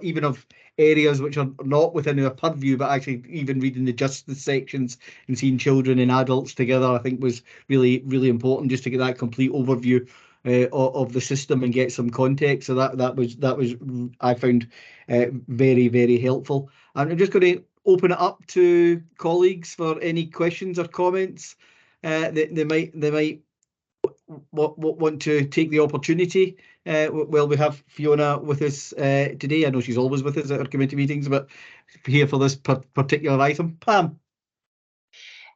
even of areas which are not within our purview, but actually even reading the justice sections and seeing children and adults together, I think was really, really important, just to get that complete overview of the system and get some context. So that was I found very, very helpful. And I'm just going to open it up to colleagues for any questions or comments. They might want to take the opportunity. Well, we have Fiona with us today. I know she's always with us at our committee meetings, but here for this particular item. Pam.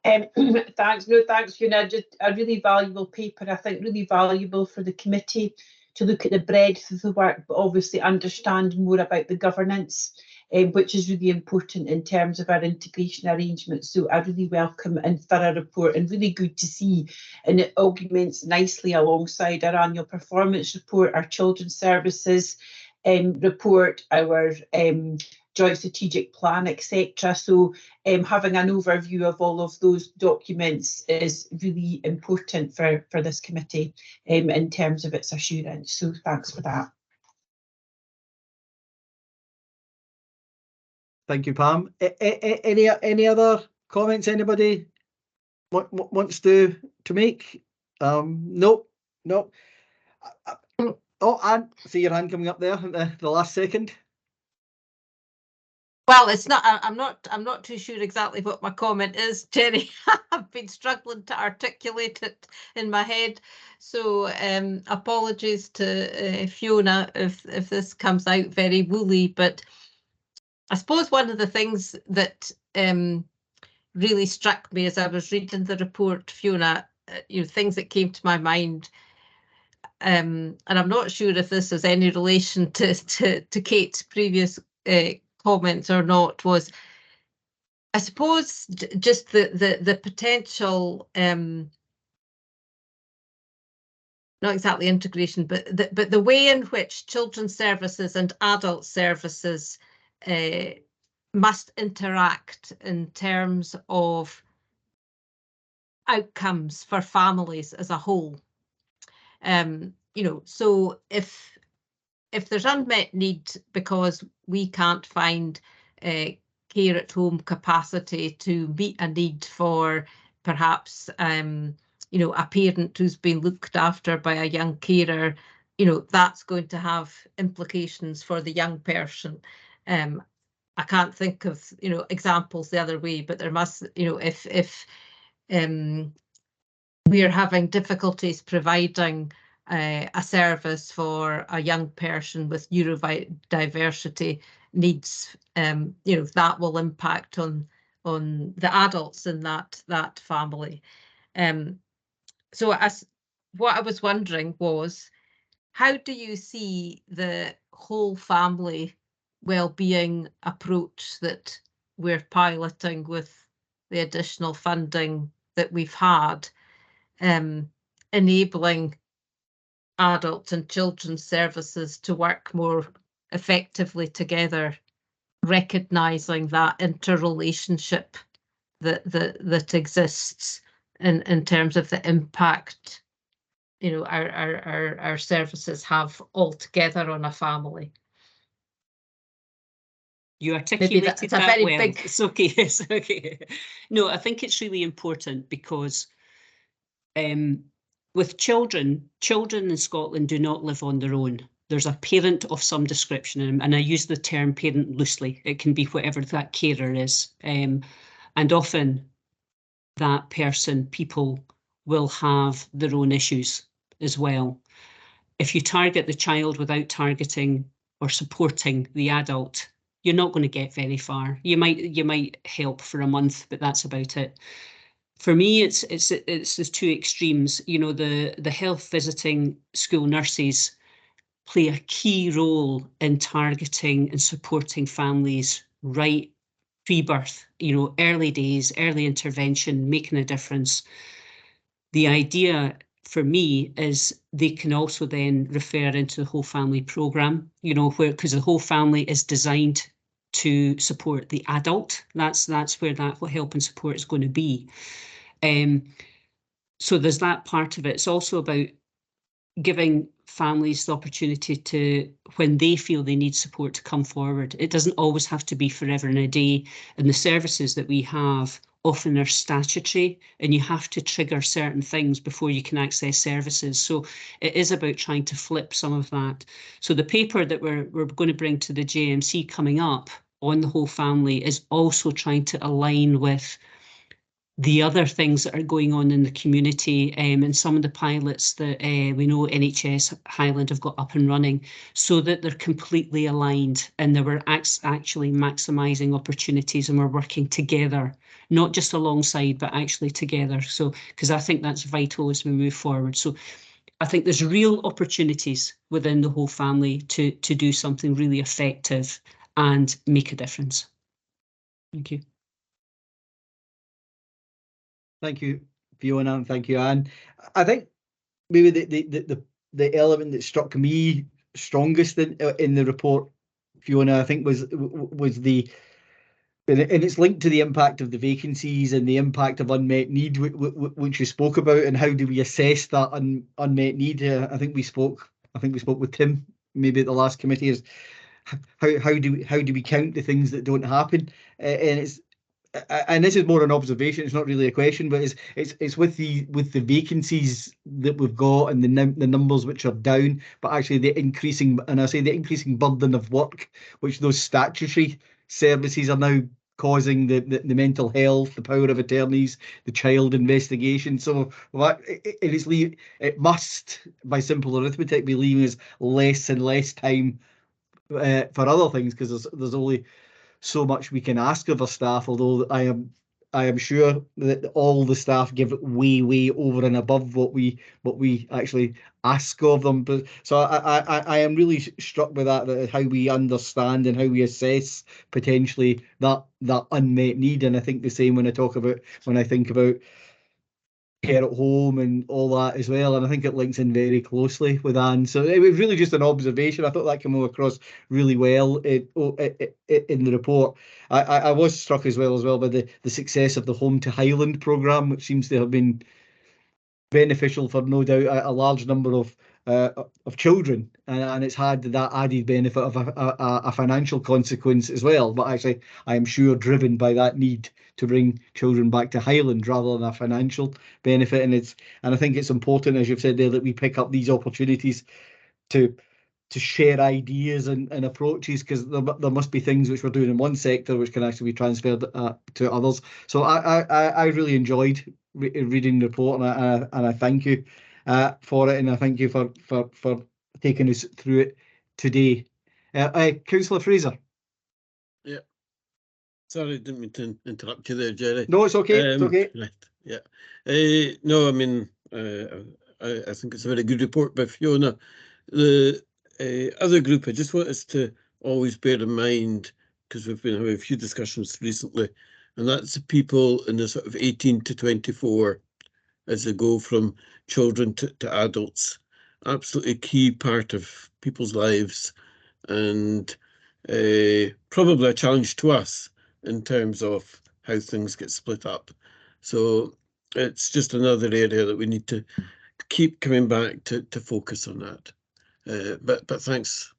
Thanks, Fiona. Just a really valuable paper. I think really valuable for the committee to look at the breadth of the work, but obviously understand more about the governance, which is really important in terms of our integration arrangements. So I really welcome and thorough report, and really good to see, and it augments nicely alongside our annual performance report, our children's services report, our joint strategic plan, etc. So having an overview of all of those documents is really important for this committee in terms of its assurance. So thanks for that. Thank you, Pam. Any other comments anybody wants to make? No. Oh, Anne, see your hand coming up there at the last second. Well, it's not. I'm not too sure exactly what my comment is, Jenny. I've been struggling to articulate it in my head, so apologies to Fiona if this comes out very woolly. But I suppose one of the things that really struck me as I was reading the report, Fiona, things that came to my mind. And I'm not sure if this has any relation to Kate's previous comments or not, was I suppose just the potential, not exactly integration, but the way in which children's services and adult services must interact in terms of outcomes for families as a whole. So if there's unmet need because we can't find care at home capacity to meet a need for perhaps a parent who's been looked after by a young carer, that's going to have implications for the young person. I can't think of examples the other way, but there must, if we're having difficulties providing a service for a young person with neurodiversity needs, that will impact on the adults in that family. So what I was wondering was, how do you see the whole family well-being approach that we're piloting with the additional funding that we've had, enabling adult and children's services to work more effectively together, recognising that interrelationship that exists in terms of the impact, you know, our services have altogether on a family. You articulated It's a that very well. big. It's okay. Yes, okay. No, I think it's really important because with children in Scotland do not live on their own. There's a parent of some description, and I use the term parent loosely. It can be whatever that carer is. And often that people will have their own issues as well. If you target the child without targeting or supporting the adult, you're not going to get very far. You might help for a month, but that's about it. For me, it's the two extremes. You know, the health visiting school nurses play a key role in targeting and supporting families right pre-birth, you know, early days, early intervention, making a difference. The idea for me is they can also then refer into the whole family programme, you know, because the whole family is designed to support the adult. That's where that help and support is going to be. So there's that part of it. It's also about giving families the opportunity to, when they feel they need support, to come forward. It doesn't always have to be forever and a day. And the services that we have often are statutory, and you have to trigger certain things before you can access services. So it is about trying to flip some of that. So the paper that we're going to bring to the JMC coming up on the whole family is also trying to align with the other things that are going on in the community, and some of the pilots that we know NHS Highland have got up and running, so that they're completely aligned and that we're actually maximising opportunities and we're working together, not just alongside, but actually together. So, because I think that's vital as we move forward. So I think there's real opportunities within the whole family to do something really effective and make a difference. Thank you. Thank you, Fiona, and thank you, Anne. I think maybe the element that struck me strongest in the report, Fiona, I think was the, and it's linked to the impact of the vacancies and the impact of unmet need, which you spoke about, and how do we assess that unmet need? I think we spoke with Tim maybe at the last committee, is how do we count the things that don't happen? And it's, and this is more an observation, it's not really a question, but it's with the vacancies that we've got and the numbers which are down, but actually the increasing, and I say the increasing burden of work which those statutory services are now causing, the mental health, the power of attorneys, the child investigation. So it must, by simple arithmetic, be leaving us less and less time for other things, because there's only so much we can ask of our staff, although I am sure that all the staff give way over and above what we actually ask of them. But so I am really struck by that how we understand and how we assess potentially that unmet need. And I think the same when I think about care at home and all that as well, and I think it links in very closely with Anne. So it was really just an observation. I thought that came across really well in the report. I was struck as well by the success of the Home to Highland programme, which seems to have been beneficial for no doubt a large number of children, and it's had that added benefit of a financial consequence as well. But actually, I am sure driven by that need to bring children back to Highland rather than a financial benefit. And I think it's important, as you've said there, that we pick up these opportunities to share ideas and approaches, because there must be things which we're doing in one sector which can actually be transferred to others. So I really enjoyed reading the report, and I thank you for it, and I thank you for taking us through it today. Councillor Fraser. Yeah. Sorry, didn't mean to interrupt you there, Jerry. No, it's okay. It's okay. Right. Yeah. No, I mean, I think it's a very good report by Fiona. The other group, I just want us to always bear in mind, because we've been having a few discussions recently, and that's the people in the sort of 18 to 24 as they go from children to adults. Absolutely a key part of people's lives, and probably a challenge to us in terms of how things get split up. So it's just another area that we need to keep coming back to focus on that. But thanks.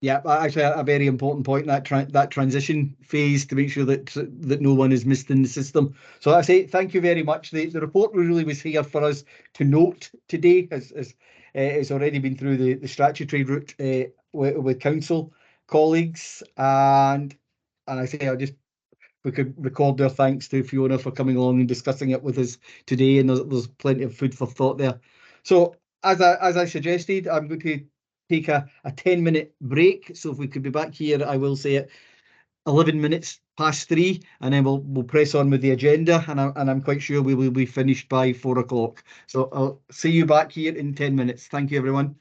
Yeah, actually, a very important point, that transition phase, to make sure that no one is missed in the system. So I say thank you very much. The report really was here for us to note today, as it's already been through the statutory route with council colleagues, and I say we could record their thanks to Fiona for coming along and discussing it with us today, and there's plenty of food for thought there. So as I suggested, I'm going to take a 10-minute break. So if we could be back here, I will say it 11 minutes past 3, and then we'll press on with the agenda, and I'm quite sure we will be finished by 4 o'clock. So I'll see you back here in 10 minutes. Thank you, everyone.